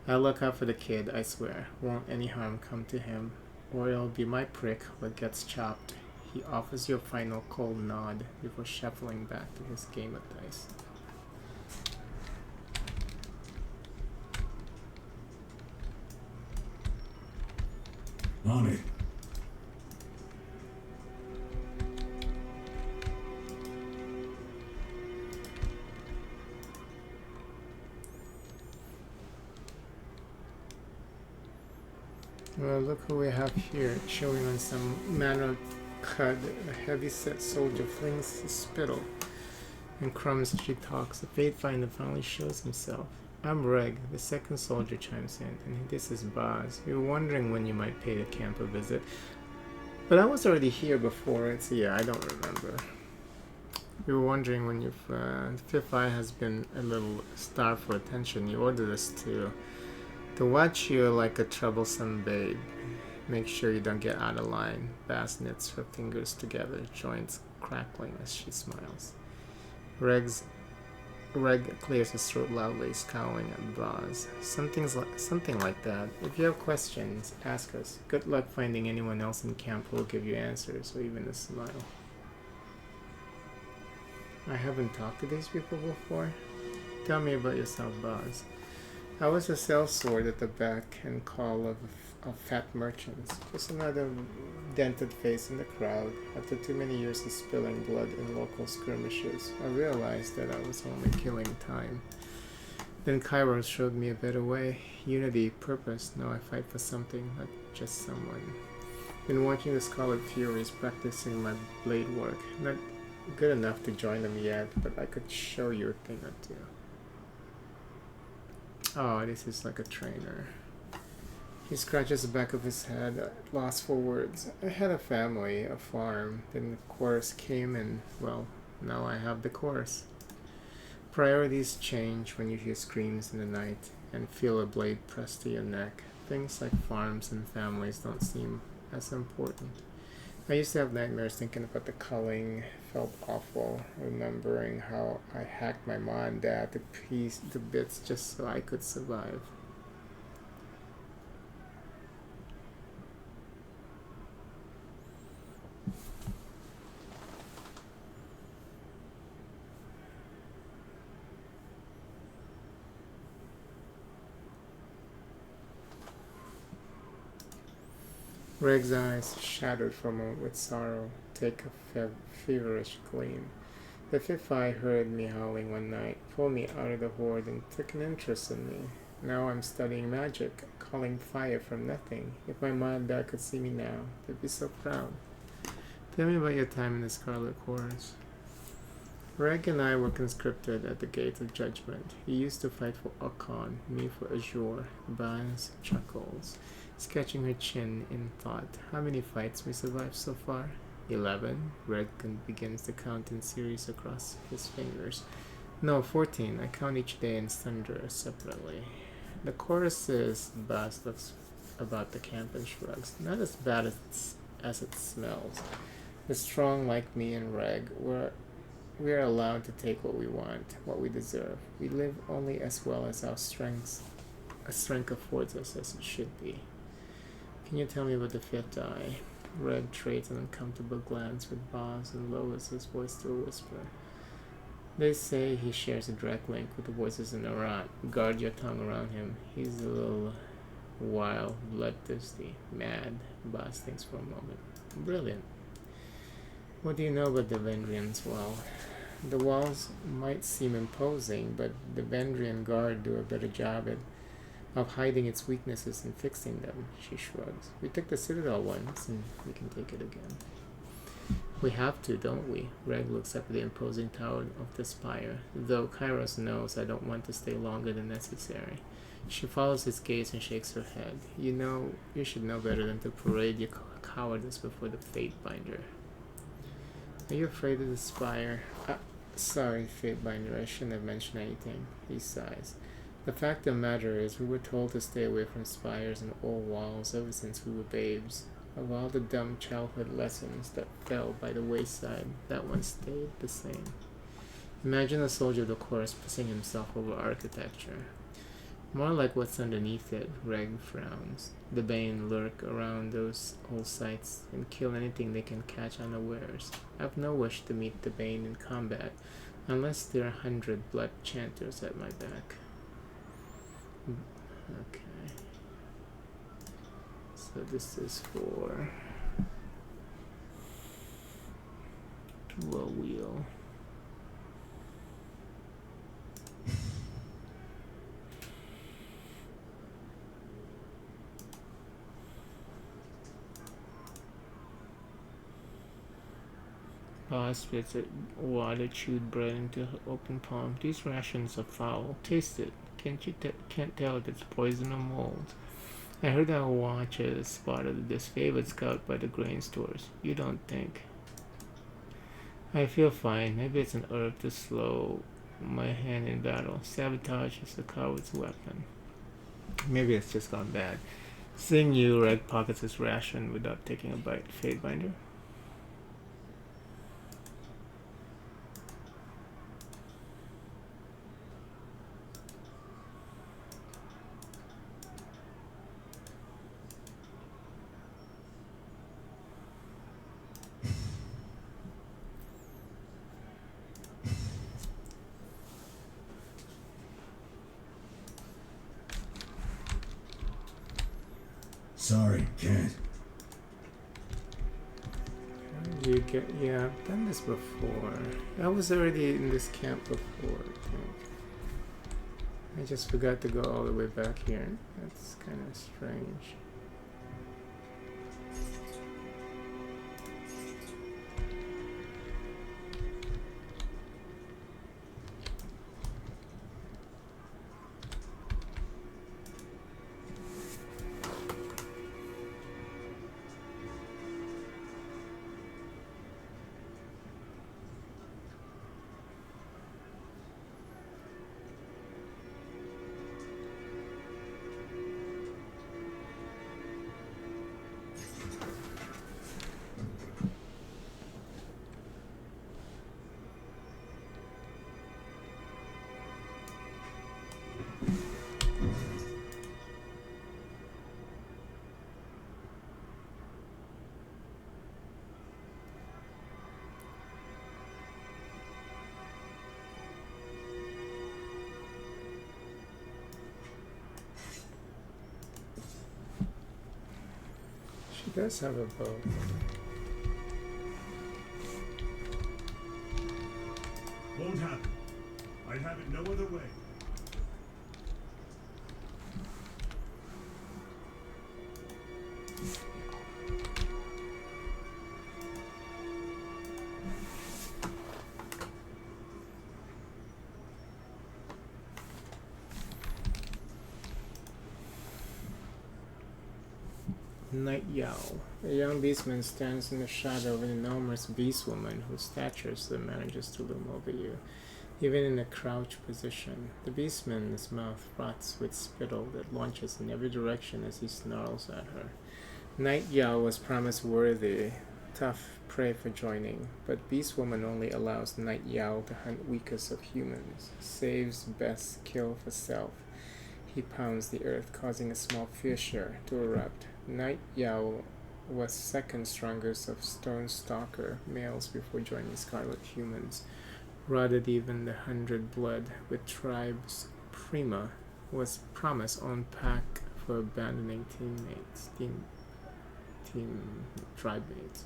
I'll look out for the kid, I swear. Won't any harm come to him. Or it'll be my prick what gets chopped. He offers you a final cold nod before shuffling back to his game of dice.
On it.
Well, look who we have here, chewing on some manner of cud. A heavy-set soldier flings his spittle and crumbs as she talks. The Fatefinder finally shows himself. I'm Reg, the second soldier chimes in, and this is Boz. We were wondering when you might pay the camp a visit, but I was already here before. It's yeah, I don't remember. We were wondering when you've Fifth Eye has been a little starved for attention. You ordered us to watch you like a troublesome babe. Make sure you don't get out of line. Bass knits her fingers together, joints crackling as she smiles. Reg clears his throat loudly, scowling at Boz. Something like that. If you have questions, ask us. Good luck finding anyone else in camp who will give you answers, or even a smile. I haven't talked to these people before. Tell me about yourself, Boz. I was a sellsword at the beck and call of fat merchants. Just another dented face in the crowd. After too many years of spilling blood in local skirmishes, I realized that I was only killing time. Then Kairos showed me a better way. Unity, purpose. Now I fight for something, not just someone. Been watching the Scarlet Furies practicing my blade work. Not good enough to join them yet, but I could show you a thing or two. Oh, this is like a trainer. He scratches the back of his head, lost for words. I had a family, a farm. Then the chorus came and, well, now I have the chorus. Priorities change when you hear screams in the night and feel a blade pressed to your neck. Things like farms and families don't seem as important. I used to have nightmares thinking about the culling. Felt awful, remembering how I hacked my mom and dad to bits just so I could survive. Reg's eyes, shadowed for a moment with sorrow, take a feverish gleam. The fifth eye heard me howling one night, pulled me out of the horde, and took an interest in me. Now I'm studying magic, calling fire from nothing. If my mom and dad could see me now, they'd be so proud. Tell me about your time in the Scarlet Quarters. Reg and I were conscripted at the Gate of Judgment. He used to fight for Okon, me for Azure. Barnes chuckles, sketching her chin in thought. How many fights we survived so far? 11. Reg begins to count in series across his fingers. No, 14. I count each day in thunder separately. The chorus is Bass looks about the camp and shrugs. Not as bad as it smells. The strong like me and Reg, we are allowed to take what we want, what we deserve. We live only as well as our strength affords us, as it should be. Can you tell me about the fifth eye? Reg trades an uncomfortable glance with Boz and lowers his voice to a whisper. They say he shares a direct link with the voices in Iran. Guard your tongue around him. He's a little wild, bloodthirsty, mad. Boz thinks for a moment. Brilliant. What do you know about the Vendrians? Well, the walls might seem imposing, but the Vendrian Guard do a better job of hiding its weaknesses and fixing them. She shrugs. We took the Citadel once, and we can take it again. We have to, don't we? Reg looks up at the imposing tower of the spire, though Kairos knows I don't want to stay longer than necessary. She follows his gaze and shakes her head. You should know better than to parade your cowardice before the Fatebinder. Are you afraid of the spire? Sorry, Fatebinder, I shouldn't have mentioned anything. He sighs. The fact of the matter is, we were told to stay away from spires and old walls ever since we were babes. Of all the dumb childhood lessons that fell by the wayside, that one stayed the same. Imagine a soldier of the chorus pissing himself over architecture. More like what's underneath it, Reg frowns. The Bane lurk around those old sites and kill anything they can catch unawares. I've no wish to meet the Bane in combat, unless there are 100 blood chanters at my back. Okay. So this is for dual wheel. Boss spits water chewed bread into her open palm. These rations are foul. Taste it. Can't tell if it's poison or mold. I heard our watcher spotted this favorite scout by the grain stores. You don't think? I feel fine. Maybe it's an herb to slow my hand in battle. Sabotage is a coward's weapon. Maybe it's just gone bad. Seeing you, Reg pockets his ration without taking a bite. Fatebinder?
Sorry, can't.
Yeah, I've done this before. I was already in this camp before, I think. I just forgot to go all the way back here. That's kind of strange. She does have a bow.
Won't happen. I'd have it no other way.
Night Yowl. A young beastman stands in the shadow of an enormous beast woman whose stature still manages to loom over you, even in a crouch position. The beastman's mouth froths with spittle that launches in every direction as he snarls at her. Night Yowl was promised worthy, tough prey for joining, but Beast Woman only allows Night Yowl to hunt weakest of humans, saves best kill for self. He pounds the earth, causing a small fissure to erupt. Night Yowl was second strongest of Stone Stalker males before joining Scarlet Humans. Rotted even the 100 blood with tribes Prima was promised on pack for abandoning team tribe mates.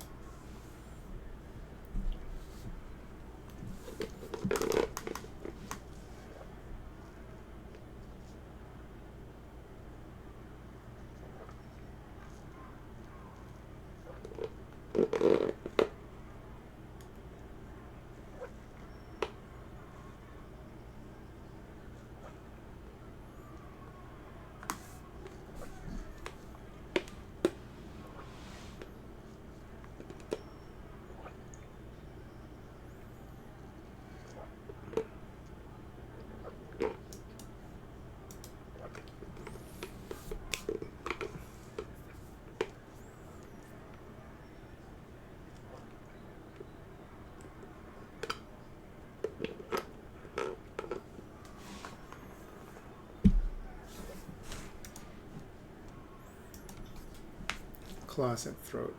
Claws at throat.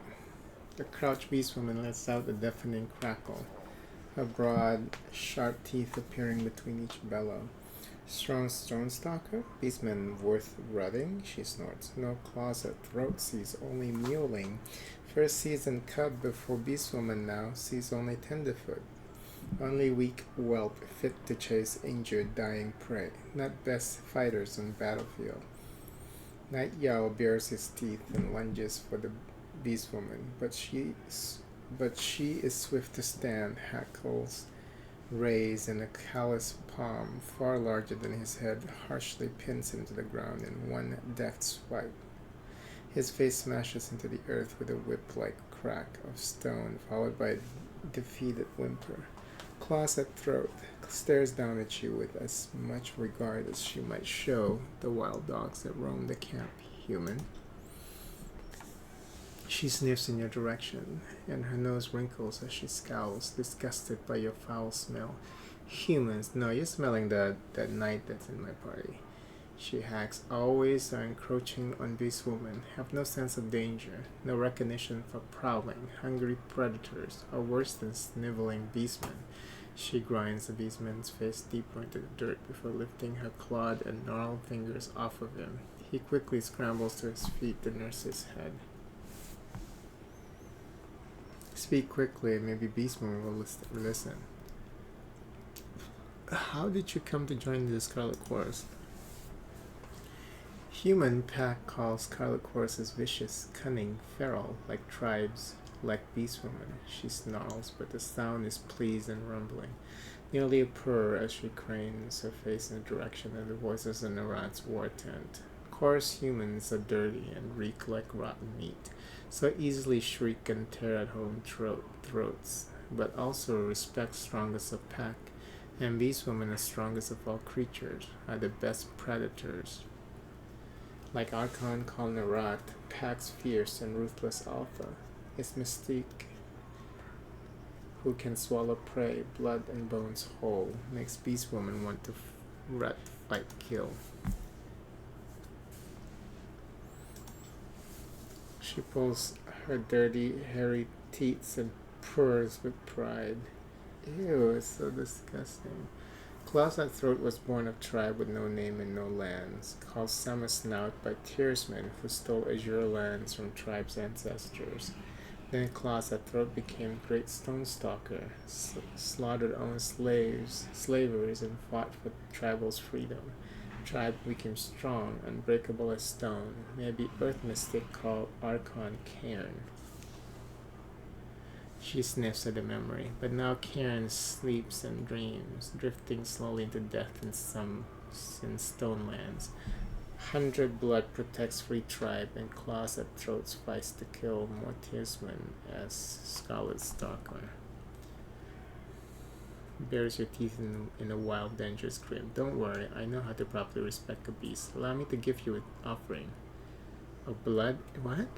The crouched beast woman lets out a deafening crackle, her broad, sharp teeth appearing between each bellow. Strong stone stalker, beastman worth rutting, she snorts. No claws at throat, sees only mewling. First seasoned cub before beast woman now, sees only tenderfoot. Only weak whelp fit to chase injured, dying prey, not best fighters on battlefield. Night Yowl bares his teeth and lunges for the beast woman, but she is swift to stand, hackles raise, and a callous palm, far larger than his head, harshly pins him to the ground in one deft swipe. His face smashes into the earth with a whip-like crack of stone, followed by a defeated whimper. Claws at throat, stares down at you with as much regard as she might show the wild dogs that roam the camp. Human. She sniffs in your direction, and her nose wrinkles as she scowls, disgusted by your foul smell. Humans, no, you're smelling that night that's in my party. She hacks, always are encroaching on beast woman, have no sense of danger, no recognition for prowling, hungry predators, or worse than sniveling beastmen. She grinds the beastman's face deeper into the dirt before lifting her clawed and gnarled fingers off of him. He quickly scrambles to his feet to nurse his head. Speak quickly, and maybe Beastman will listen. How did you come to join the Scarlet Chorus? Human pack calls Scarlet Chorus vicious, cunning, feral, like tribes, like beast woman. She snarls, but the sound is pleased and rumbling, nearly a purr as she cranes her face in the direction of the voices in Narat's war tent. Chorus humans are dirty and reek like rotten meat, so easily shriek and tear at home throats, but also respect strongest of pack, and beast women are strongest of all creatures, are the best predators. Like Archon called Narat, pack's fierce and ruthless alpha, is mystique, who can swallow prey, blood and bones whole, makes beast woman want to rat, fight, kill. She pulls her dirty, hairy teats and purrs with pride. Ew, it's so disgusting. Claws at Throat was born of tribe with no name and no lands, called Summer Snout by Tearsmen who stole azure lands from tribe's ancestors. Then Claws at Throat became Great Stone Stalker, slaughtered own slavers, and fought for tribal's freedom. tribe became strong, unbreakable as stone. Maybe Earth mystic called Archon Cairn. She sniffs at the memory, but now Cairn sleeps and dreams, drifting slowly into death in stone lands. 100 blood protects free tribe, and claws at throats fights to kill Mortisman as Scarlet Stalker. Bares your teeth in a wild, dangerous grin. Don't worry, I know how to properly respect a beast. Allow me to give you an offering. Of blood? What?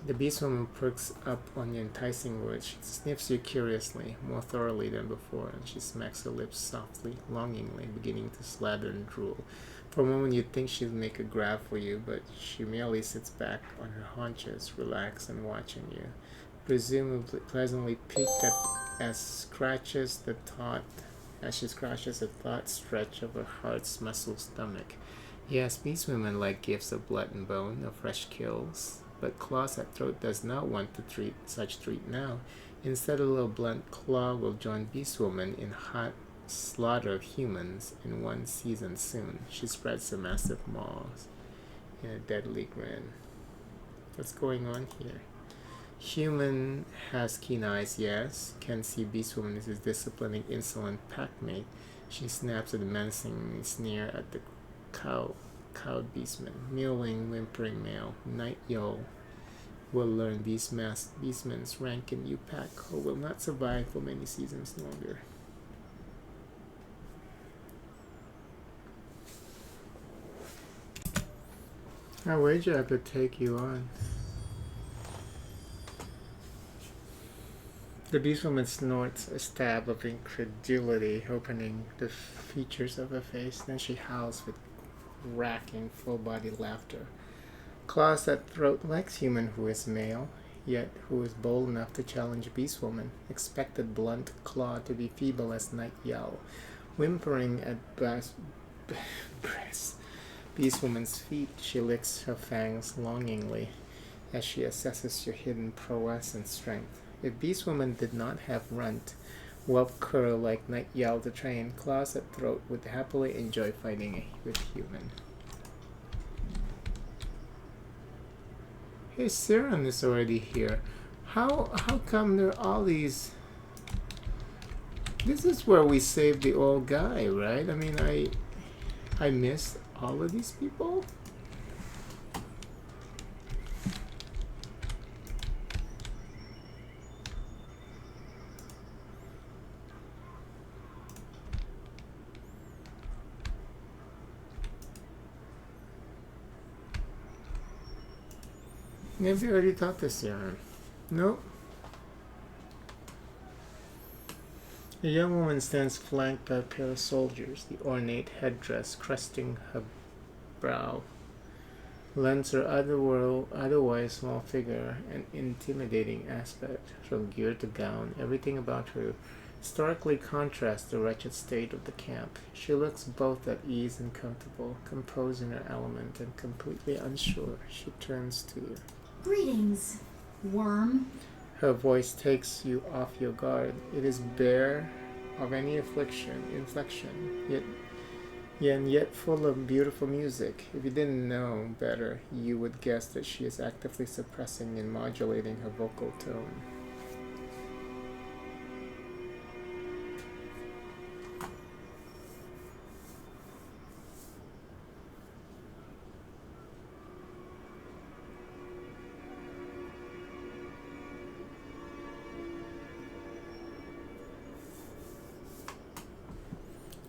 The beast woman perks up on the enticing words. She sniffs you curiously, more thoroughly than before, and she smacks her lips softly, longingly, beginning to slather and drool. For a moment you'd think she'd make a grab for you, but she merely sits back on her haunches, relaxed and watching you, presumably pleasantly piqued as she scratches the taut stretch of her heart's muscle stomach. Yes, beast women like gifts of blood and bone, of fresh kills. But Claws at Throat does not want to treat now. Instead, a little blunt claw will join Beastwoman in hot slaughter of humans in one season soon. She spreads her massive maws in a deadly grin. What's going on here? Human has keen eyes, yes. Can see Beastwoman is his disciplining, insolent packmate. She snaps at the menacing sneer at the cowed beastman. Mewling, whimpering male. Night Yo will learn beastman's rank in you pack, or will not survive for many seasons longer. I wager I could take you on. The beastwoman snorts a stab of incredulity, opening the features of her face. Then she howls with racking, full-body laughter. Claws at Throat likes human who is male, yet who is bold enough to challenge Beastwoman. Expected blunt claw to be feeble as Night Yowl. Whimpering at breast Beastwoman's feet, she licks her fangs longingly as she assesses your hidden prowess and strength. If Beastwoman did not have runt, whelp curl like Night Yowl to train, Claws at Throat would happily enjoy fighting with human. Hey, Siren is already here. How come there are all these... This is where we saved the old guy, right? I mean, I missed all of these people? Maybe I already talked to Siren. Nope. A young woman stands flanked by a pair of soldiers. The ornate headdress cresting her brow lends her otherwise small figure an intimidating aspect. From gear to gown, everything about her starkly contrasts the wretched state of the camp. She looks both at ease and comfortable, composed in her element, and completely unsure. She turns to you.
Greetings, worm.
Her voice takes you off your guard. It is bare of any inflection, yet full of beautiful music. If you didn't know better, you would guess that she is actively suppressing and modulating her vocal tone.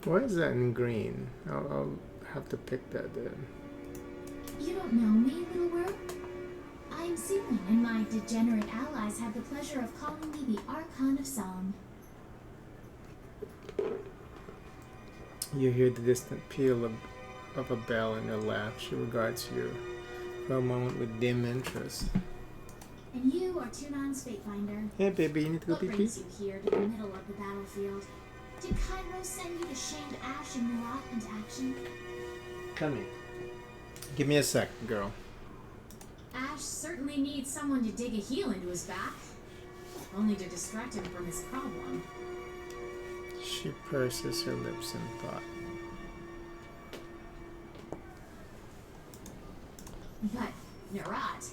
Why is that in green? I'll have to pick that then.
You don't know me, little worm? I am Susan, and my degenerate allies have the pleasure of calling me the Archon of Song.
You hear the distant peal of a bell in her lap. She regards you for a moment with dim interest.
And you are Tunan's Fatefinder.
Hey baby, you need to go
What
pee-pee?
brings you here to the middle of the battlefield? Did Cairo send you to shamed Ash and Murat into action?
Come here. Give me a sec, girl.
Ash certainly needs someone to dig a heel into his back.
only to distract him from his problem.
She purses her lips in thought.
But Narat,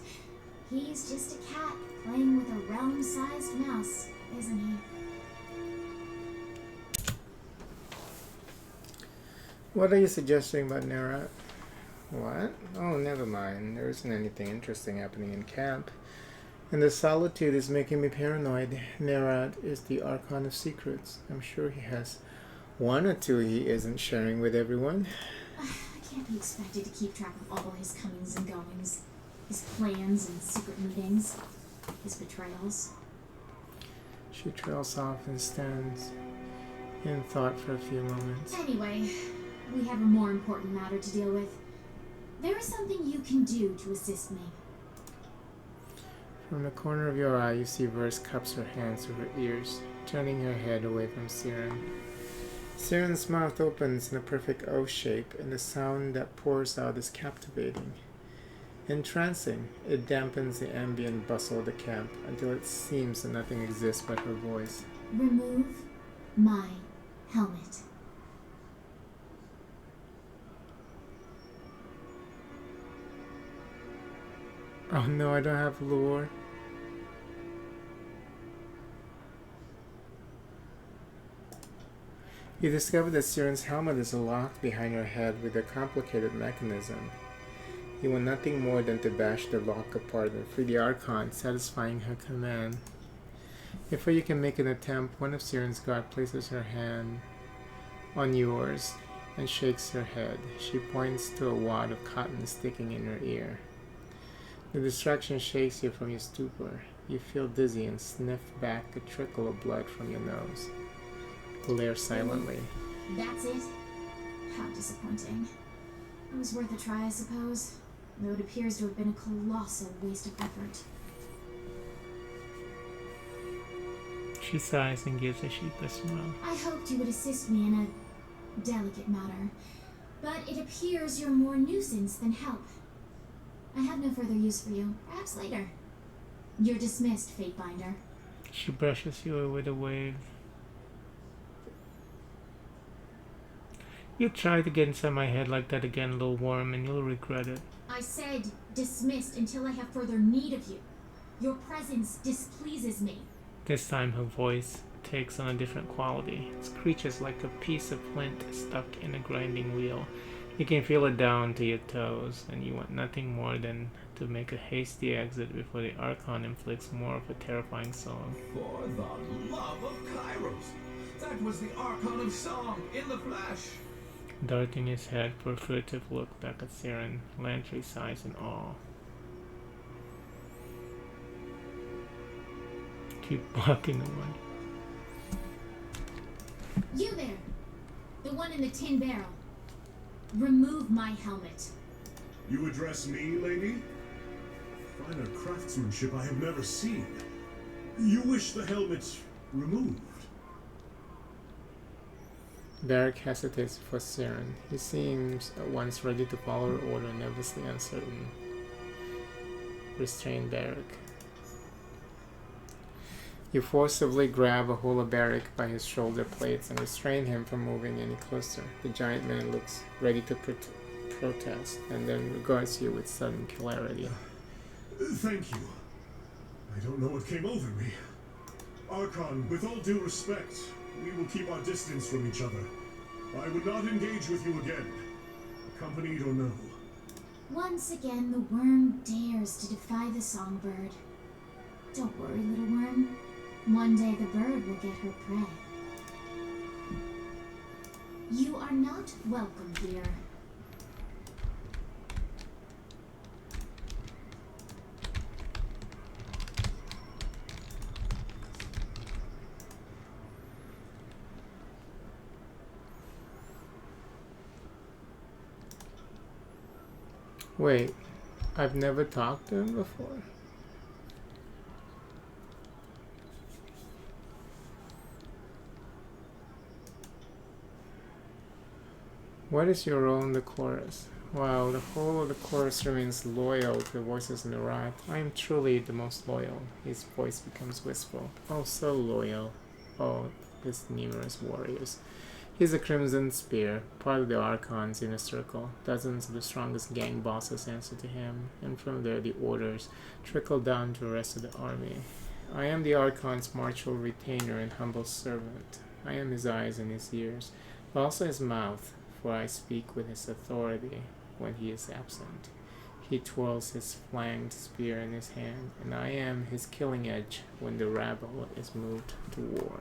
he's just a cat playing with a realm-sized mouse, isn't he?
What are you suggesting about Nera? What? Oh, never mind. There isn't anything interesting happening in camp. And the solitude is making me paranoid. Nerat is the Archon of Secrets. I'm sure he has one or two he isn't sharing with everyone.
I can't be expected to keep track of all his comings and goings, his plans and secret meetings, his betrayals.
She trails off and stands in thought for a few moments.
Anyway, we have a more important matter to deal with. There is something you can do to assist me.
From the corner of your eye, you see Verse cups her hands to her ears, turning her head away from Siren. Siren's mouth opens in a perfect O shape, and the sound that pours out is captivating. Entrancing, it dampens the ambient bustle of the camp until it seems that nothing exists but her voice.
Remove my helmet.
Oh no, I don't have lore. You discover that Siren's helmet is locked behind her head with a complicated mechanism. You want nothing more than to bash the lock apart and free the Archon, satisfying her command. Before you can make an attempt, one of Siren's guard places her hand on yours and shakes her head. She points to a wad of cotton sticking in her ear. The distraction shakes you from your stupor. You feel dizzy and sniff back a trickle of blood from your nose. Glare silently.
That's it? How disappointing. It was worth a try, I suppose, though it appears to have been a colossal waste of effort.
She sighs and gives a sheepish smile.
I hoped you would assist me in a delicate matter, but it appears you're more nuisance than help. I have no further use for you. Perhaps later. You're dismissed, Fatebinder.
She brushes you with a wave. You try to get inside my head like that again, little worm, and you'll regret it.
I said dismissed until I have further need of you. Your presence displeases me.
This time her voice takes on a different quality. It screeches like a piece of flint stuck in a grinding wheel. You can feel it down to your toes, and you want nothing more than to make a hasty exit before the Archon inflicts more of a terrifying song.
For the love of Kairos! That was the Archon of Song in the flesh!
Darting his head for a furtive look back at Siren, Lantry sighs in awe. Keep walking away.
You there! The one in the tin barrel. Remove my helmet.
You address me, lady? Finer craftsmanship I have never seen. You wish the helmet removed?
Barrick hesitates for Siren. He seems at once ready to follow her order, nervously uncertain. Restrain Barrick. You forcibly grab a hold of Barrick by his shoulder plates and restrain him from moving any closer. The giant man looks ready to protest, and then regards you with sudden clarity.
Thank you. I don't know what came over me. Archon, with all due respect, we will keep our distance from each other. I would not engage with you again, accompanied or no.
Once again, the worm dares to defy the songbird. Don't worry, little worm. One day the bird will get her prey. You are not welcome here.
Wait, I've never talked to him before? What is your role in the chorus? While the whole of the chorus remains loyal to the voices in the right, I am truly the most loyal. His voice becomes wistful. Oh, so loyal. Oh, his numerous warriors. He's a Crimson Spear, part of the Archon's inner circle. Dozens of the strongest gang bosses answer to him, and from there the orders trickle down to the rest of the army. I am the Archon's martial retainer and humble servant. I am his eyes and his ears, but also his mouth, for I speak with his authority when he is absent. He twirls his flanged spear in his hand, and I am his killing edge when the rabble is moved to war.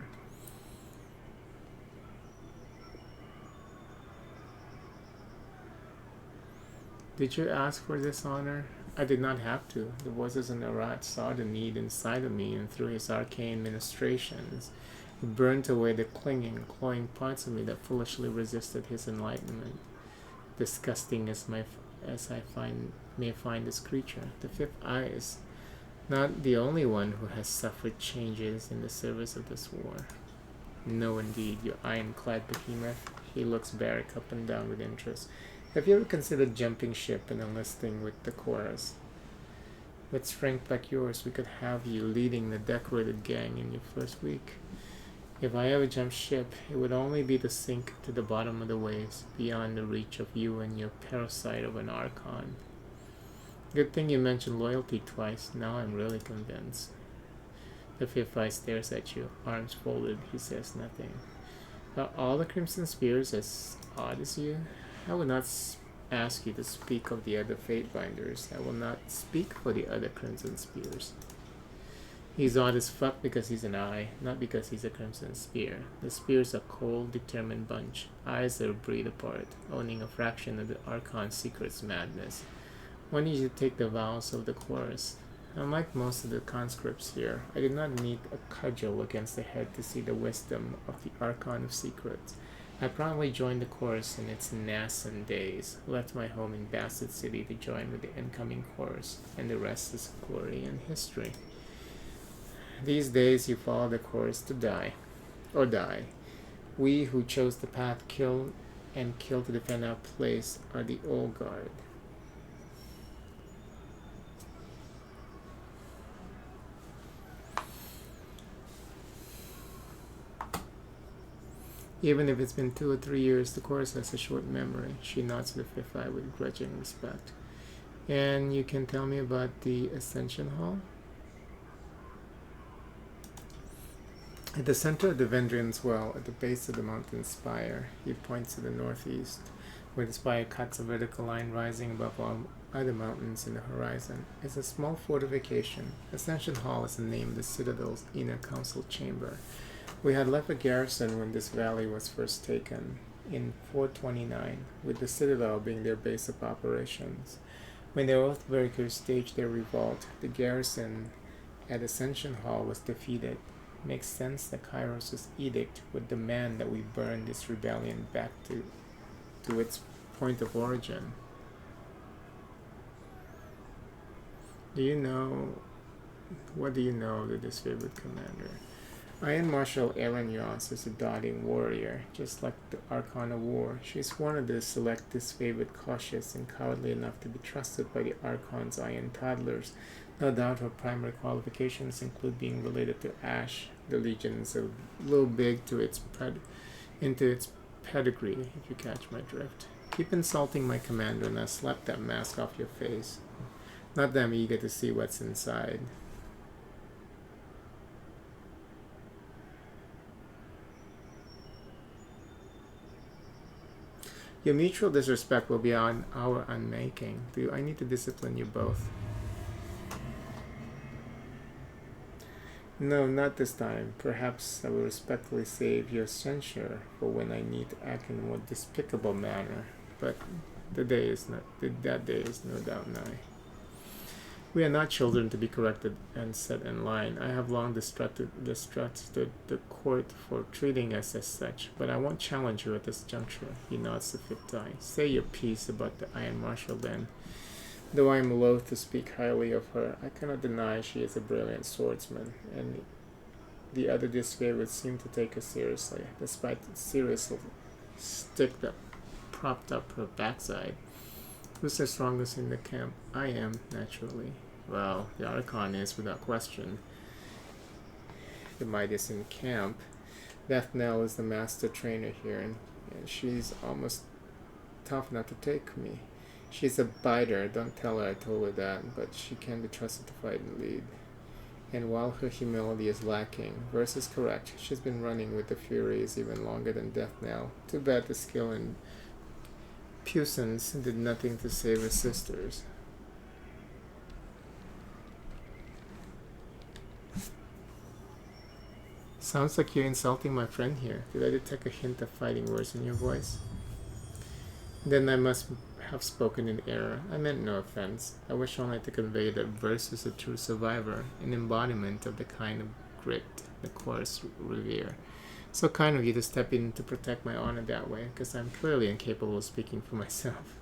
Did you ask for this honor? I did not have to. The voices in the rat saw the need inside of me, and through his arcane ministrations, he burnt away the clinging, clawing parts of me that foolishly resisted his enlightenment. Disgusting as I may find this creature, the fifth eye is not the only one who has suffered changes in the service of this war. No, indeed, you ironclad behemoth. He looks Barrick up and down with interest. Have you ever considered jumping ship and enlisting with the chorus? With strength like yours, we could have you leading the decorated gang in your first week. If I ever jump ship, it would only be to sink to the bottom of the waves, beyond the reach of you and your parasite of an Archon. Good thing you mentioned loyalty twice. Now I'm really convinced. The fifth eye stares at you, arms folded. He says nothing. Are all the Crimson Spears as odd as you? I will not ask you to speak of the other Fatebinders. I will not speak for the other Crimson Spears. He's odd as fuck because he's an eye, not because he's a Crimson Spear. The Spears are a cold, determined bunch. Eyes that are breed apart, owning a fraction of the Archon's secret's madness. Why need you take the vows of the chorus? Unlike most of the conscripts here, I did not need a cudgel against the head to see the wisdom of the Archon of Secrets. I promptly joined the chorus in its nascent days, left my home in Bastard City to join with the incoming chorus, and the rest is glory and history. These days you follow the chorus to die, or die. We who chose the path kill to defend our place are the old guard. Even if it's been 2 or 3 years, the chorus has a short memory. She nods to the fifth eye with grudging respect. And you can tell me about the Ascension Hall? At the center of the Vendrian's Well, at the base of the mountain spire, he points to the northeast, where the spire cuts a vertical line rising above all other mountains in the horizon. It's a small fortification. Ascension Hall is the name of the Citadel's inner council chamber. We had left a garrison when this valley was first taken, in 429, with the Citadel being their base of operations. When the Oathbreakers staged their revolt, the garrison at Ascension Hall was defeated. Makes sense that Kairos' edict would demand that we burn this rebellion back to its point of origin. What do you know of the disfavored commander? Iron Marshal Aaron Yoss is a doting warrior, just like the Archon of War. She is one of the select disfavored, cautious, and cowardly enough to be trusted by the Archon's Iron Toddlers. No doubt her primary qualifications include being related to Ash. The Legion is a little big into its pedigree, if you catch my drift. Keep insulting my commander and I'll slap that mask off your face. Not that I'm eager to see what's inside. Your mutual disrespect will be on our unmaking. Do I need to discipline you both? No, not this time. Perhaps I will respectfully save your censure for when I need to act in a more despicable manner. But that day is no doubt nigh. We are not children to be corrected and set in line. I have long distrusted the court for treating us as such, but I won't challenge you at this juncture. He nods to fifth eye. Say your piece about the Iron Marshal then. Though I am loath to speak highly of her, I cannot deny she is a brilliant swordsman, and the other disfavored seem to take her seriously, despite the serious stick that propped up her backside. Who's the strongest in the camp? I am, naturally. Well, the Archon is, without question. The Midas in camp. Death Knell is the master trainer here, and she's almost tough enough to take me. She's a biter, don't tell her I told her that, but she can be trusted to fight and lead. And while her humility is lacking, Verse is correct. She's been running with the Furies even longer than Death Knell. Too bad the skill and puissance did nothing to save her sisters. Sounds like you're insulting my friend here. Did I detect a hint of fighting words in your voice? Then I must have spoken in error. I meant no offense. I wish only to convey that Verse is a true survivor, an embodiment of the kind of grit the chorus revere. So kind of you to step in to protect my honor that way, because I'm clearly incapable of speaking for myself.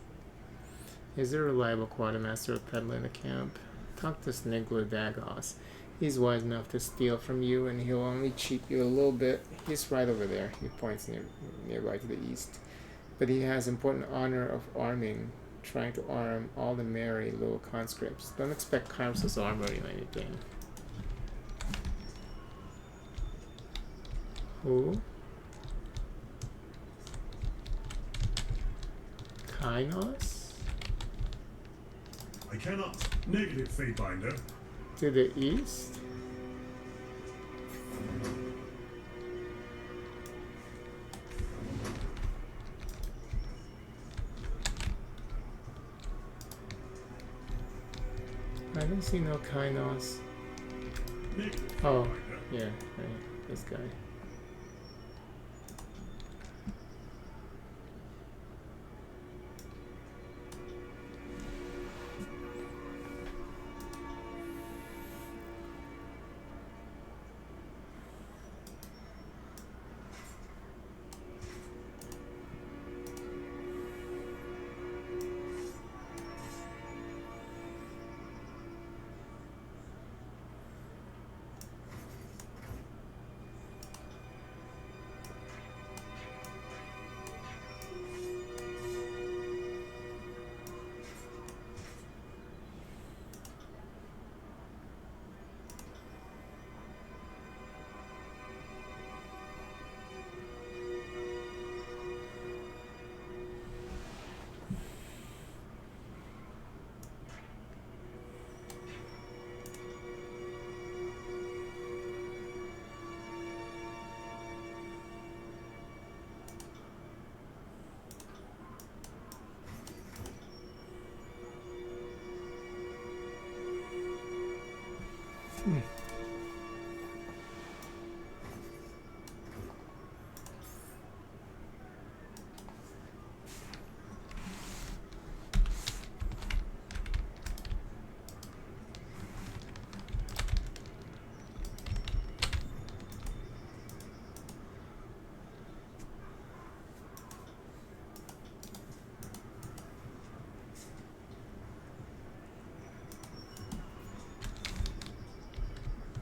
Is there a reliable quartermaster or peddler in the camp? Talk to Snigler Dagos. He's wise enough to steal from you, and he'll only cheat you a little bit. He's right over there. He points nearby to the east. But he has important honor of arming, trying to arm all the merry little conscripts. Don't expect Kairos' armory or anything. Who? Kainos?
I cannot. Negative, Fatebinder.
To the east? I don't see no Kainos.
Negative,
Oh,
Fatebinder.
yeah, right. This guy.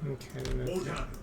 Okay,
Won't
that's
happen.